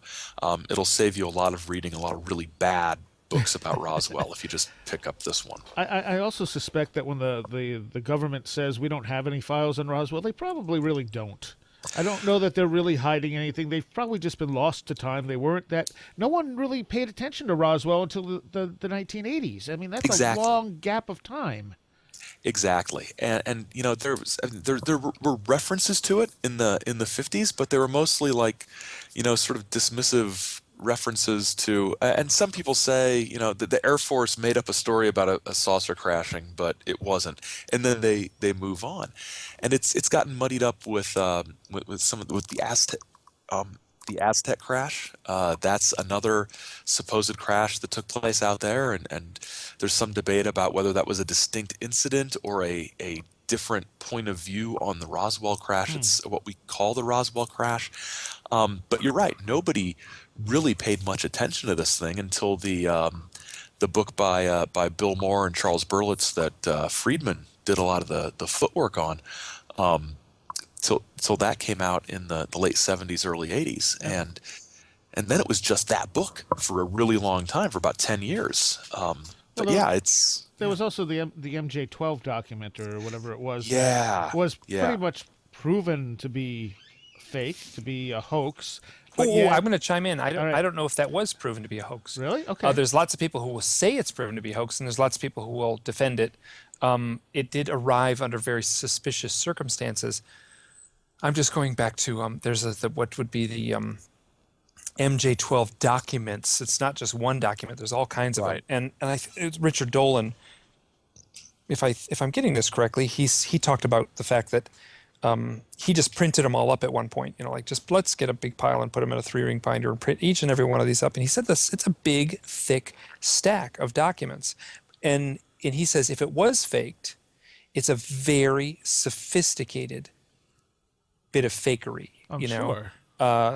It'll save you a lot of reading a lot of really bad books about Roswell if you just pick up this one. I also suspect that when the government says we don't have any files on Roswell, they probably really don't. I don't know that they're really hiding anything. They've probably just been lost to time. They weren't that. No one really paid attention to Roswell until the 1980s. I mean, that's a long gap of time. Exactly, and there were references to it in the 50s, but they were mostly like, sort of dismissive references to. And some people say, that the Air Force made up a story about a saucer crashing, but it wasn't, and then they move on, and it's gotten muddied up with the Aztec. the Aztec crash. That's another supposed crash that took place out there, and there's some debate about whether that was a distinct incident or a different point of view on the Roswell crash. It's what we call the Roswell crash. But you're right. Nobody really paid much attention to this thing until the book by Bill Moore and Charles Berlitz that Friedman did a lot of the footwork on. Till that came out in the late 70s, early 80s, and then it was just that book for a really long time, for about 10 years. There was also the MJ12 document or whatever it was. Yeah, was yeah. pretty much proven to be fake, to be a hoax. But I'm going to chime in. I right. don't know if that was proven to be a hoax. Really? Okay. There's lots of people who will say it's proven to be a hoax, and there's lots of people who will defend it. It did arrive under very suspicious circumstances. I'm just going back to what would be the MJ12 documents. It's not just one document. There's all kinds of it. And it's Richard Dolan. If I'm getting this correctly, he talked about the fact that he just printed them all up at one point. Just let's get a big pile and put them in a 3-ring binder and print each and every one of these up. And he said it's a big, thick stack of documents. And he says if it was faked, it's a very sophisticated bit of fakery. I'm sure.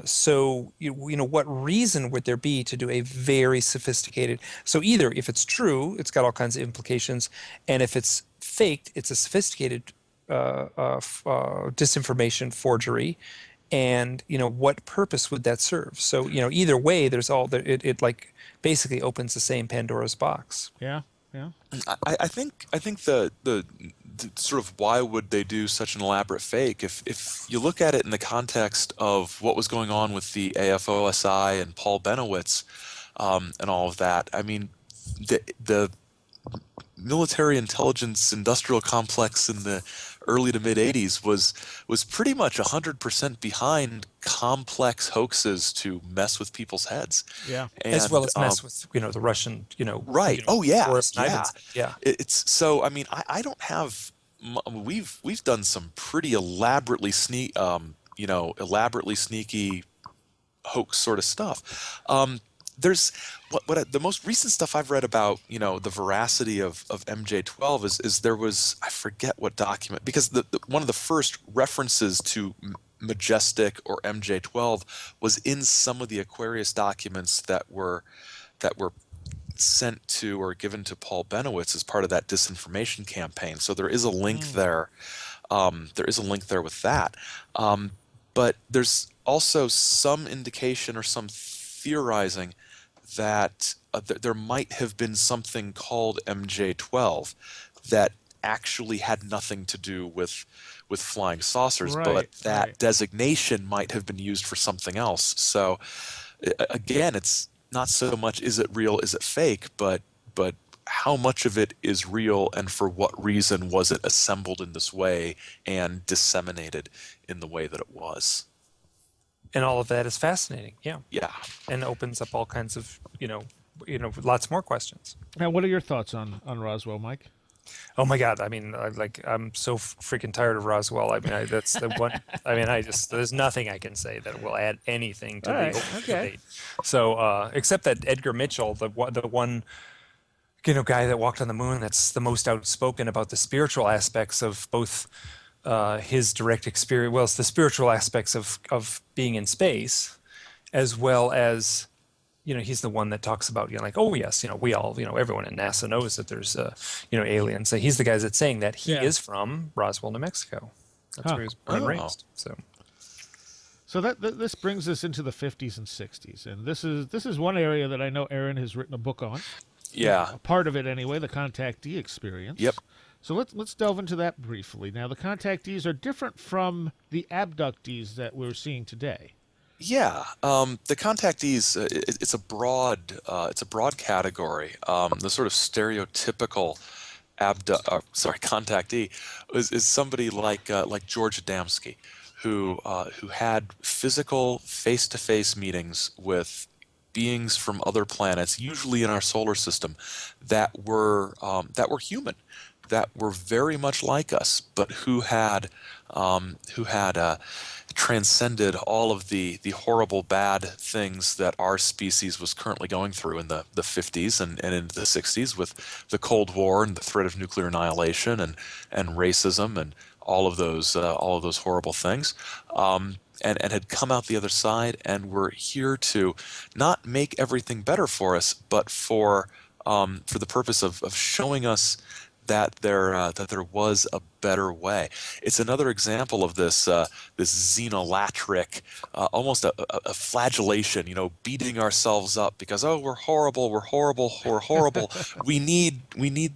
So what reason would there be to do a very sophisticated? So either if it's true, it's got all kinds of implications, and if it's faked, it's a sophisticated disinformation forgery. And what purpose would that serve? So either way, there's it like basically opens the same Pandora's box. Yeah. I think the sort of why would they do such an elaborate fake? If you look at it in the context of what was going on with the AFOSI and Paul Benowitz and all of that, I mean, the military intelligence industrial complex in the early to mid 80s was pretty much 100% behind complex hoaxes to mess with people's heads. Yeah. And, as well as mess with the Russian right. Oh yeah. Yeah. It's so. I mean, I don't have. We've done some pretty elaborately sneaky hoax sort of stuff. There's the most recent stuff I've read about the veracity of MJ12 is there was, I forget what document, because the one of the first references to Majestic or MJ12 was in some of the Aquarius documents that were sent to or given to Paul Benowitz as part of that disinformation campaign. So there is a link there. There is a link there with that. But there's also some indication or some theorizing that there might have been something called MJ12 that actually had nothing to do with flying saucers, but that designation might have been used for something else. So again, it's not so much is it real, is it fake, but how much of it is real, and for what reason was it assembled in this way and disseminated in the way that it was. And all of that is fascinating. Yeah. And opens up all kinds of, lots more questions. Now, what are your thoughts on Roswell, Mike? Oh my God! I mean, I'm so freaking tired of Roswell. I mean, that's the one. I mean, there's nothing I can say that will add anything to the debate. So, except that Edgar Mitchell, the one, guy that walked on the moon, that's the most outspoken about the spiritual aspects of both his direct experience. Well, it's the spiritual aspects of being in space, as well as. He's the one that talks about, oh yes, we all, everyone in NASA knows that there's, aliens. So he's the guy that's saying that he is from Roswell, New Mexico. That's where he was born and raised. So this brings us into the 50s and 60s, and this is one area that I know Aaron has written a book on. Yeah, a part of it anyway, the contactee experience. Yep. So let's delve into that briefly. Now, the contactees are different from the abductees that we're seeing today. Yeah, the contactees, it's a broad category. The sort of stereotypical contactee is somebody like George Adamski, who had physical face-to-face meetings with beings from other planets, usually in our solar system, that were human, that were very much like us, but who had transcended all of the horrible bad things that our species was currently going through in the 50s and into the 60s with the Cold War and the threat of nuclear annihilation and racism and all of those horrible things. And had come out the other side and were here to not make everything better for us, but for the purpose of showing us that there was a better way. It's another example of this xenolatric, almost a flagellation, beating ourselves up because we're horrible, we need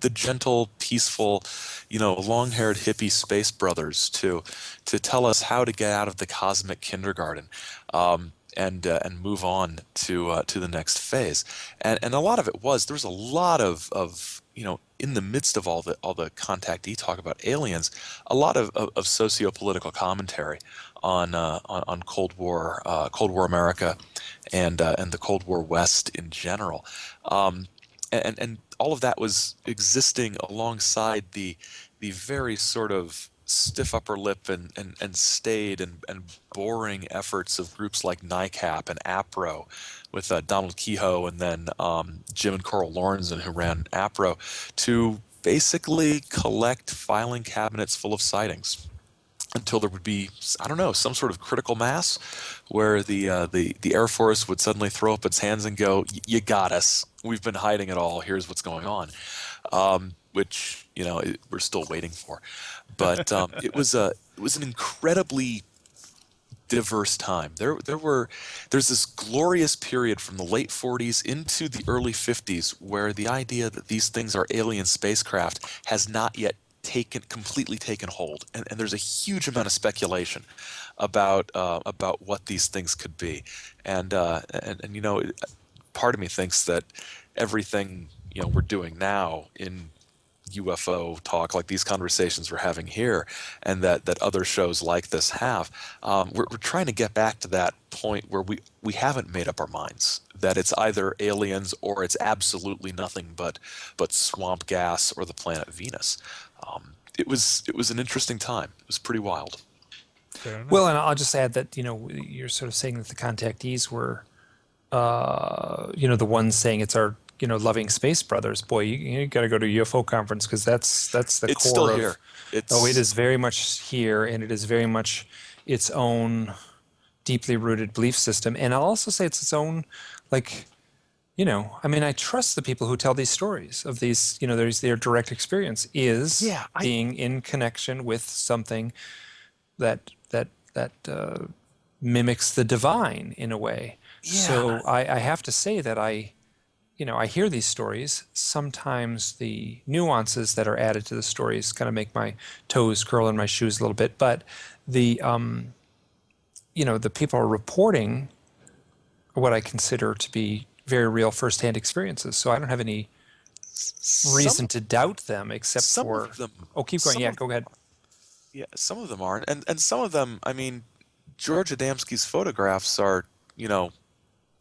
the gentle, peaceful, long-haired hippie space brothers to tell us how to get out of the cosmic kindergarten. And move on to the next phase, and a lot of it there was a lot of in the midst of all the contactee talk about aliens, a lot of socio-political commentary on Cold War America and the Cold War West in general, and all of that was existing alongside the very sort of stiff upper lip and staid and boring efforts of groups like NICAP and APRO with Donald Kehoe and then Jim and Coral Lorenzen, who ran APRO, to basically collect filing cabinets full of sightings until there would be, I don't know, some sort of critical mass where the Air Force would suddenly throw up its hands and go, "You got us. We've been hiding it all. Here's what's going on," which we're still waiting for. But it was an incredibly diverse time. There's this glorious period from the late 40s into the early 50s where the idea that these things are alien spacecraft has not yet completely taken hold, and there's a huge amount of speculation about what these things could be, and part of me thinks that everything we're doing now in UFO talk, like these conversations we're having here, and that other shows like this have, we're trying to get back to that point where we haven't made up our minds that it's either aliens or it's absolutely nothing but swamp gas or the planet Venus. It was an interesting time. It was pretty wild. Well, and I'll just add that you're sort of saying that the contactees were the ones saying it's our loving space brothers. Boy, you got to go to a UFO conference because that's the It's core still of, here. it is very much here, and it is very much its own deeply rooted belief system. And I'll also say it's its own, I trust the people who tell these stories of these, their direct experience is being in connection with something that mimics the divine in a way. Yeah. So I have to say that I hear these stories. Sometimes the nuances that are added to the stories kind of make my toes curl in my shoes a little bit. But the people are reporting what I consider to be very real firsthand experiences. So I don't have any reason to doubt them, except for of them. Oh, keep going. Yeah, go ahead. Yeah, some of them aren't, and some of them. I mean, George Adamski's photographs are,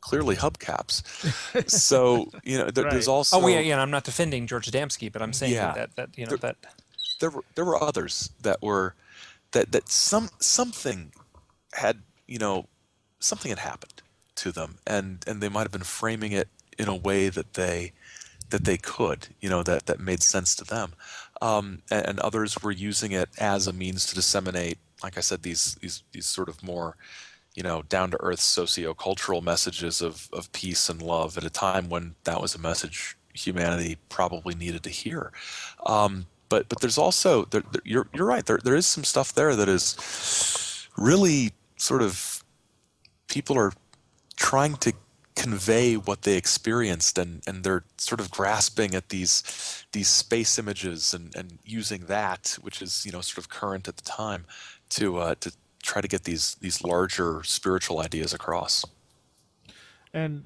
clearly hubcaps. So there's also. Oh yeah, I'm not defending George Adamski, but I'm saying that there were others that were that something had happened to them, and they might have been framing it in a way that they could, that made sense to them, and others were using it as a means to disseminate, like I said, these sort of more down-to-earth socio-cultural messages of peace and love at a time when that was a message humanity probably needed to hear. But there's also you're right, there is some stuff there that is really sort of, people are trying to convey what they experienced, and they're sort of grasping at these space images and using that, which is sort of current at the time, to try to get these larger spiritual ideas across. And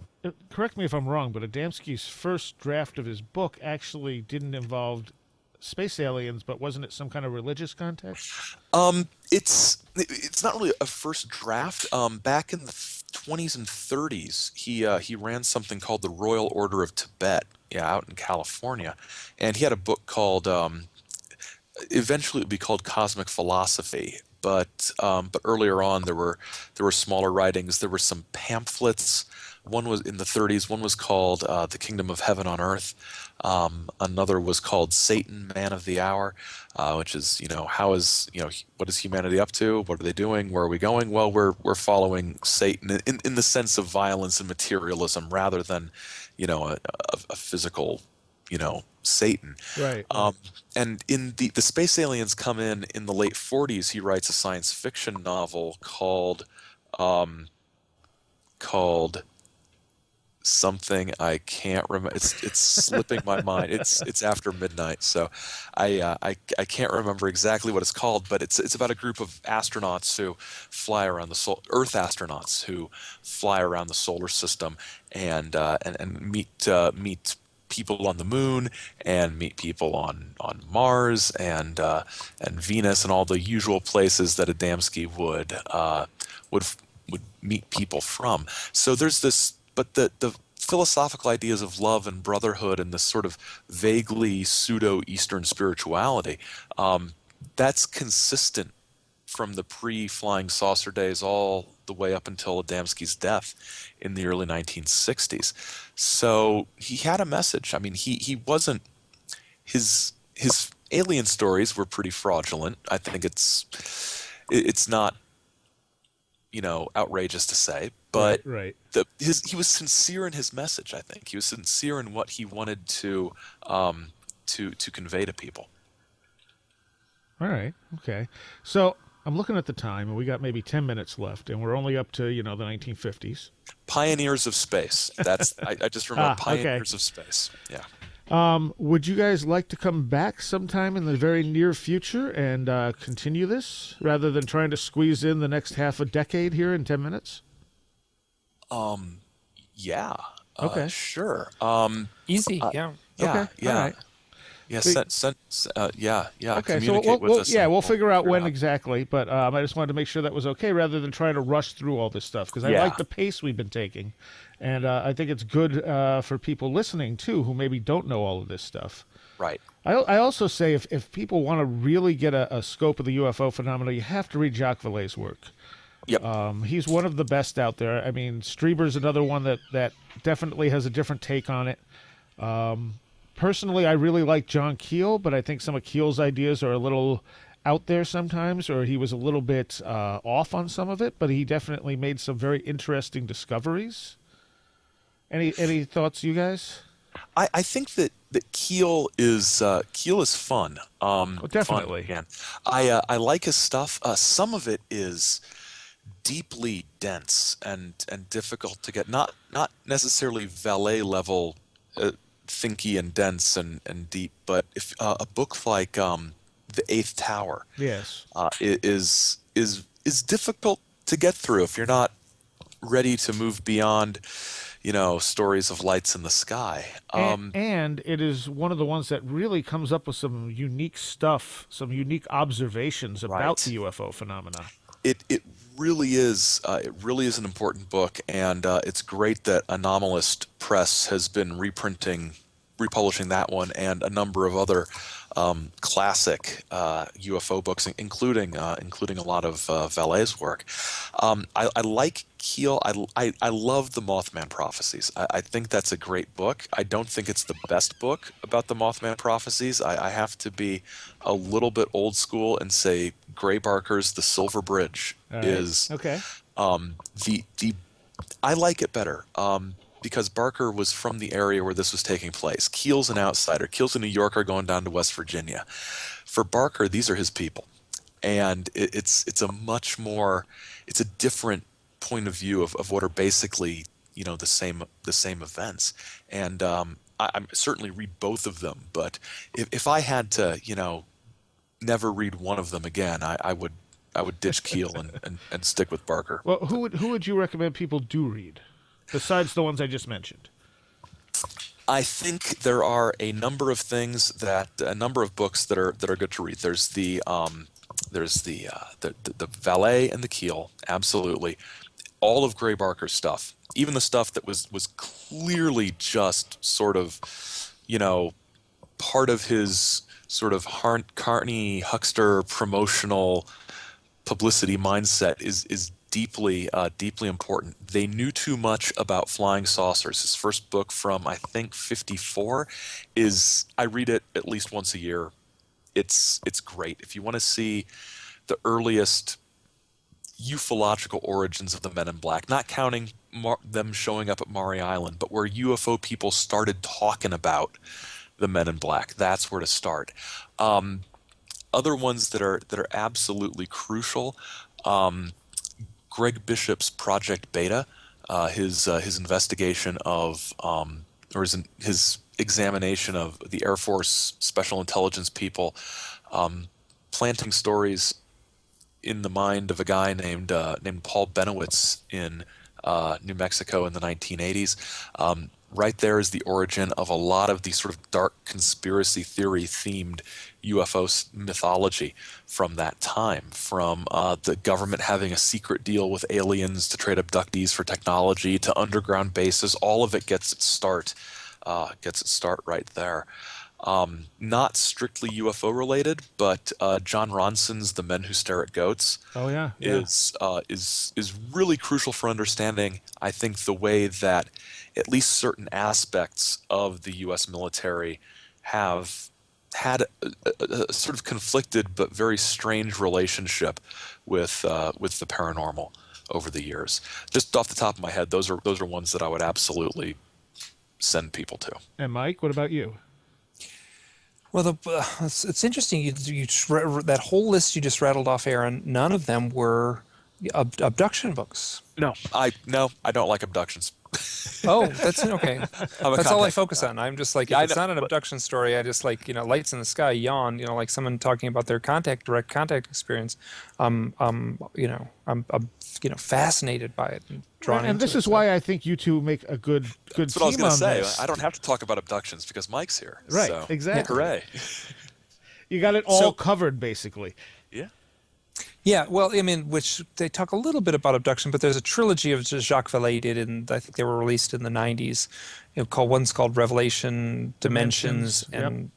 correct me if I'm wrong, but Adamski's first draft of his book actually didn't involve space aliens, but wasn't it some kind of religious context? It's not really a first draft. Back in the 20s and 30s, he ran something called the Royal Order of Tibet, out in California, and he had a book called eventually it would be called cosmic philosophy. But earlier on there were smaller writings. There were some pamphlets. One was in the 30s. One was called "The Kingdom of Heaven on Earth." Another was called "Satan, Man of the Hour," which is, how is, what is humanity up to? What are they doing? Where are we going? Well, we're following Satan in the sense of violence and materialism rather than, a physical, Satan. Right. And in the space aliens come in the late 40s. He writes a science fiction novel called something I can't remember. It's slipping my mind. It's after midnight, so I can't remember exactly what it's called. But it's about a group of astronauts who fly around the Earth astronauts who fly around the solar system and meet people on the moon and meet people on Mars and Venus and all the usual places that Adamski would meet people from. So there's this, but the philosophical ideas of love and brotherhood and this sort of vaguely pseudo-Eastern spirituality, that's consistent from the pre-flying saucer days all the way up until Adamski's death in the early 1960s. So he had a message. I mean, he wasn't, his alien stories were pretty fraudulent. I think it's not, outrageous to say, but right. He was sincere in his message. I think he was sincere in what he wanted to convey to people. All right. Okay. So I'm looking at the time, and we got maybe 10 minutes left, and we're only up to, the 1950s. Pioneers of space. That's I just remember Pioneers of Space. Yeah. Would you guys like to come back sometime in the very near future and continue this rather than trying to squeeze in the next half a decade here in 10 minutes? Yeah. Okay. Sure. Easy. Yeah. Yeah. Okay. Yeah. All right. Yeah. Yeah. Okay. So Communicate with us. we'll figure out when exactly. But I just wanted to make sure that was okay, rather than trying to rush through all this stuff, because I like the pace we've been taking, and I think it's good for people listening too who maybe don't know all of this stuff. Right. I also say if people want to really get a scope of the UFO phenomena, you have to read Jacques Falaise's work. Yep. He's one of the best out there. I mean, Strieber's another one that definitely has a different take on it. Personally, I really like John Keel, but I think some of Keel's ideas are a little out there sometimes, or he was a little bit off on some of it, but he definitely made some very interesting discoveries. Any thoughts, you guys? I think that Keel is fun. Definitely. Fun again. I like his stuff. Some of it is deeply dense and difficult to get. Not necessarily valet level thinky and dense and deep, but if a book like The Eighth Tower, yes, is difficult to get through if you're not ready to move beyond, stories of lights in the sky. And it is one of the ones that really comes up with some unique stuff, some unique observations about the UFO phenomena. It really is. It really is an important book, and it's great that Anomalist Press has been republishing that one and a number of other classic UFO books, including a lot of Valaise's work. I like Keel. I love the Mothman Prophecies. I think that's a great book. I don't think it's the best book about the Mothman Prophecies. I have to be a little bit old school and say Gray Barker's The Silver Bridge is okay. I like it better. Because Barker was from the area where this was taking place. Keel's an outsider. Keel's a New Yorker going down to West Virginia. For Barker, these are his people, and it's a different point of view of what are basically the same events. And I certainly read both of them, but if I had to never read one of them again, I would ditch Keel and stick with Barker. Well, who would you recommend people do read, besides the ones I just mentioned? I think there are a number of books that are good to read. There's the Valet and the Keel, absolutely. All of Gray Barker's stuff, even the stuff that was clearly just sort of, part of his sort of Carney Huckster promotional publicity mindset is deeply important. They knew too much about flying saucers. His first book from I think 54 is, I read it at least once a year. It's great. If you want to see the earliest ufological origins of the Men in Black, not counting them showing up at Maury Island, but where UFO people started talking about the Men in Black, that's where to start. Other ones that are absolutely crucial, Greg Bishop's Project Beta, his investigation of or his examination of the Air Force Special Intelligence people, planting stories in the mind of a guy named Paul Benowitz in New Mexico in the 1980s. Right there is the origin of a lot of the sort of dark conspiracy theory themed UFO mythology from that time, from the government having a secret deal with aliens to trade abductees for technology to underground bases. All of it gets its start right there. Not strictly UFO related, but John Ronson's The Men Who Stare at Goats is really crucial for understanding, I think, the way that at least certain aspects of the U.S. military have had a sort of conflicted but very strange relationship with the paranormal over the years. Just off the top of my head, those are ones that I would absolutely send people to. And Mike, what about you? Well, it's interesting. You that whole list you just rattled off, Aaron. None of them were abduction books. No, I don't like abductions. Oh, that's okay. That's all I focus on. I'm just like, if it's not an abduction story, I just like, lights in the sky, yawn, like someone talking about their direct contact experience. I'm fascinated by it and drawn into it. And this is why I think you two make a good That's team what I was going to say. this. I don't have to talk about abductions because Mike's here. Right, so. exactly. Hooray. You got it all covered, basically. Yeah. Yeah, well, I mean, which they talk a little bit about abduction, but there's a trilogy of Jacques Falaise did, and I think they were released in the 90s. One's called Revelation, Dimensions, and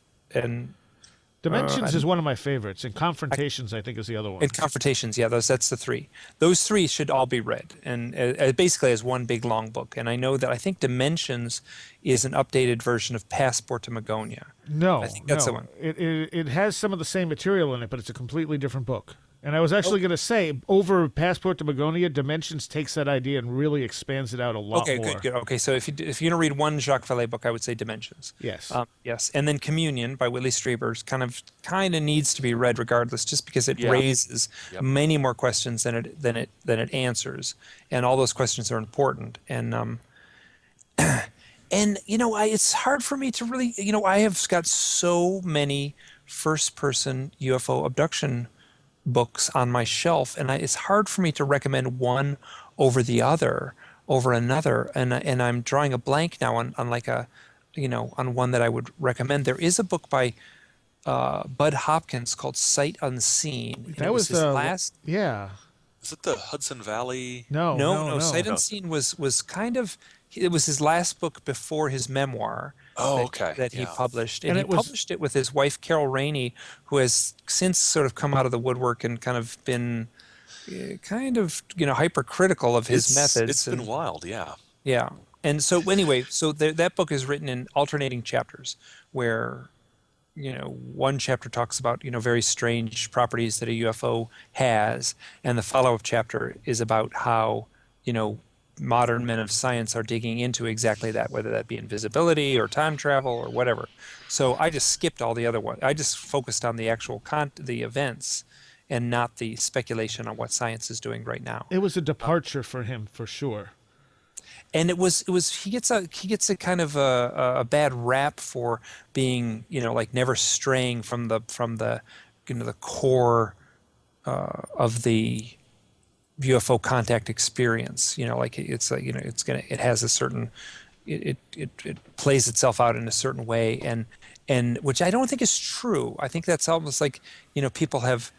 Dimensions is one of my favorites, and Confrontations, I think, is the other one. And Confrontations, yeah, that's the three. Those three should all be read, and basically as one big long book. And I think Dimensions is an updated version of Passport to Magonia. No, I think that's the one. It has some of the same material in it, but it's a completely different book. And I was actually going to say, over Passport to Magonia, Dimensions takes that idea and really expands it out a lot more. Okay, good. Okay, so if you're going to read one Jacques Falaise book, I would say Dimensions. Yes. Yes, and then Communion by Whitley Strieber kind of needs to be read regardless, just because it raises many more questions than it answers, and all those questions are important. And it's hard for me to really, I have got so many first-person UFO abduction books on my shelf, and it's hard for me to recommend one over another, and I'm drawing a blank now on one that I would recommend. There is a book by Bud Hopkins called Sight Unseen. That was his last. Yeah. Is it the Hudson Valley? No. Sight Unseen was kind of. It was his last book before his memoir. That he published, and he published it with his wife Carol Rainey, who has since sort of come out of the woodwork and kind of been, hypercritical of his methods. It's been wild, yeah. Yeah, and so anyway, that book is written in alternating chapters, where, one chapter talks about very strange properties that a UFO has, and the follow-up chapter is about how modern men of science are digging into exactly that, whether that be invisibility or time travel or whatever. So I just skipped all the other ones. I just focused on the actual the events and not the speculation on what science is doing right now. It was a departure for him, for sure. And it was he gets a kind of a bad rap for being never straying from the the core of the UFO contact experience. It has a certain, it plays itself out in a certain way, and which I don't think is true. I think that's almost like people have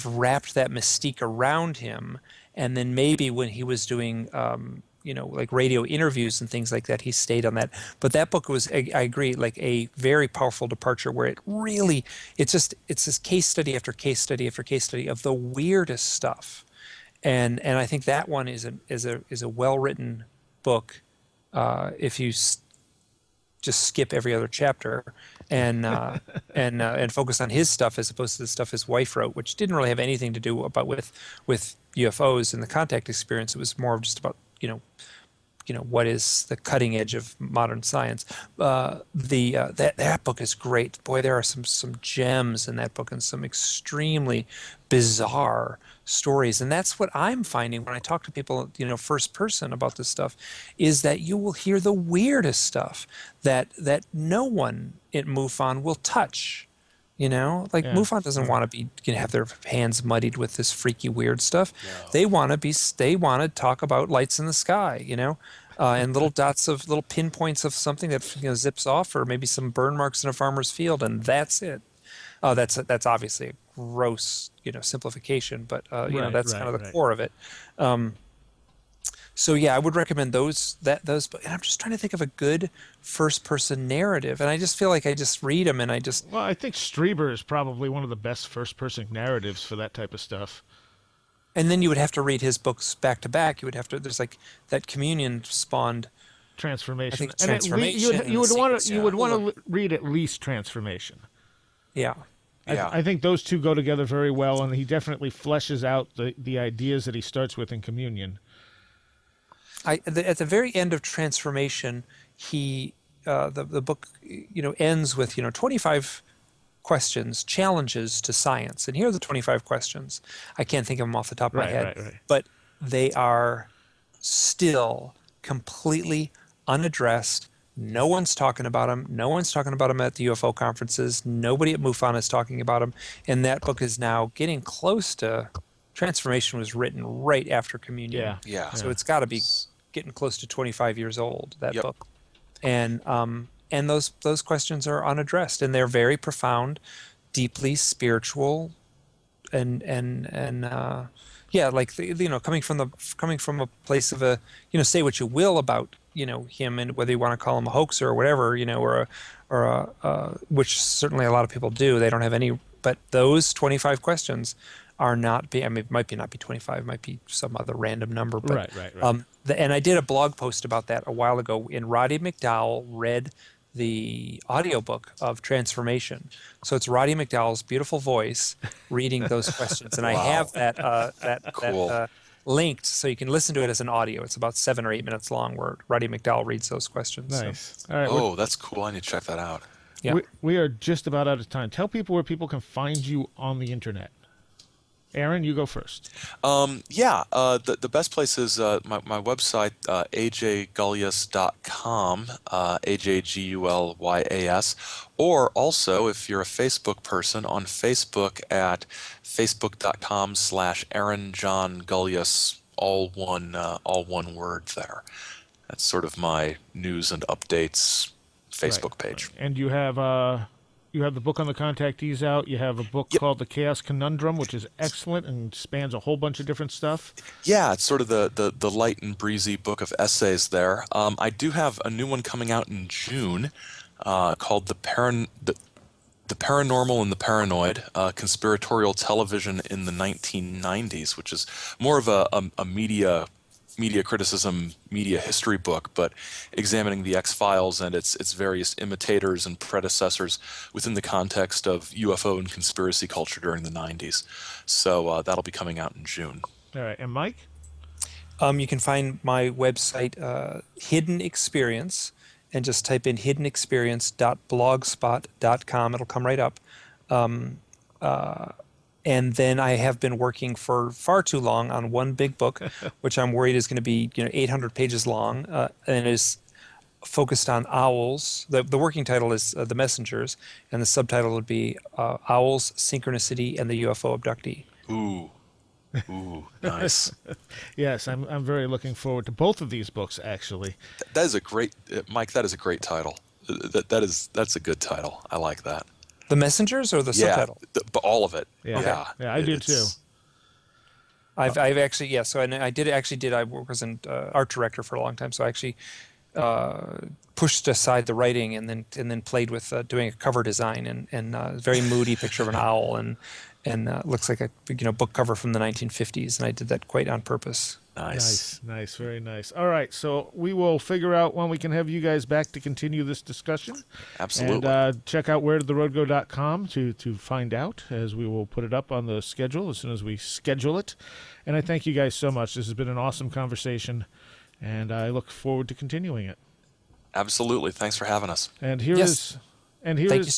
wrapped that mystique around him, and then maybe when he was doing like radio interviews and things like that, he stayed on that. But that book was, I agree, like a very powerful departure where it's this case study after case study after case study of the weirdest stuff. And I think that one is a well-written book if you just skip every other chapter and focus on his stuff as opposed to the stuff his wife wrote, which didn't really have anything to do with UFOs and the contact experience. It was more just about what is the cutting edge of modern science. That book is great. Boy, there are some gems in that book and some extremely bizarre stories. And that's what I'm finding when I talk to people, first person about this stuff, is that you will hear the weirdest stuff that no one at MUFON will touch. MUFON doesn't want to be have their hands muddied with this freaky weird stuff. No. They want to talk about lights in the sky, and little dots of little pinpoints of something that zips off, or maybe some burn marks in a farmer's field, and that's it. That's obviously a gross simplification, but that's kind of the core of it. So yeah, I would recommend those. And I'm just trying to think of a good first-person narrative, and I just feel like I just read them, and I just. Well, I think Strieber is probably one of the best first-person narratives for that type of stuff. And then you would have to read his books back to back. You would have to. There's like that Communion spawned. Transformation. I think Transformation. You would want to read at least Transformation. Yeah. I think those two go together very well, and he definitely fleshes out the ideas that he starts with in Communion. At the very end of Transformation, the book ends with 25 questions, challenges to science, and here are the 25 questions. I can't think of them off the top of my head, but they are still completely unaddressed. No one's talking about them. No one's talking about them at the UFO conferences. Nobody at MUFON is talking about them, and that book is now getting close to. Transformation was written right after Communion. Yeah. So it's got to be getting close to 25 years old, that book. And those questions are unaddressed, and they're very profound, deeply spiritual, and coming from a place of say what you will about him, and whether you want to call him a hoaxer or whatever, or which certainly a lot of people do. They don't have any, but those 25 questions are not it might not be 25, it might be some other random number. But, right. And I did a blog post about that a while ago, and Roddy McDowell read the audiobook of Transformation. So it's Roddy McDowell's beautiful voice reading those questions. And I have that linked so you can listen to it as an audio. It's about 7 or 8 minutes long where Roddy McDowell reads those questions. Nice. So. All right, that's cool. I need to check that out. Yeah. We are just about out of time. Tell people where people can find you on the internet. Aaron, you go first. The best place is my website, ajgulyas.com, AJGULYAS, or also if you're a Facebook person, on Facebook at facebook.com/Aaron John Gulyas, all one word there. That's sort of my news and updates Facebook page. Right. And you have the book on the contactees out. You have a book called The Chaos Conundrum, which is excellent and spans a whole bunch of different stuff. Yeah, it's sort of the light and breezy book of essays there. I do have a new one coming out in June called The Paranormal and the Paranoid, Conspiratorial Television in the 1990s, which is more of a media criticism, media history book, but examining the X-Files and its various imitators and predecessors within the context of UFO and conspiracy culture during the 90s. So that'll be coming out in June. All right. And Mike? You can find my website, Hidden Experience, and just type in hiddenexperience.blogspot.com. It'll come right up. And then I have been working for far too long on one big book, which I'm worried is going to be 800 pages long, and is focused on owls. The working title is The Messengers, and the subtitle would be Owls, Synchronicity, and the UFO Abductee. Ooh, nice. Yes, I'm very looking forward to both of these books, actually. That is a great, Mike, that is a great title. That's a good title. I like that. The Messengers or the subtitle? But all of it. Yeah, I do too. I've actually, yeah. So, and I was an art director for a long time. So I actually pushed aside the writing and then played with doing a cover design and a very moody picture of an owl and looks like a book cover from the 1950s. And I did that quite on purpose. Nice. Nice, very nice. All right, so we will figure out when we can have you guys back to continue this discussion. Absolutely. And check out wheredidtheroadgo.com to find out, as we will put it up on the schedule as soon as we schedule it. And I thank you guys so much. This has been an awesome conversation, and I look forward to continuing it. Absolutely. Thanks for having us. And here Yes. is Thank you so much.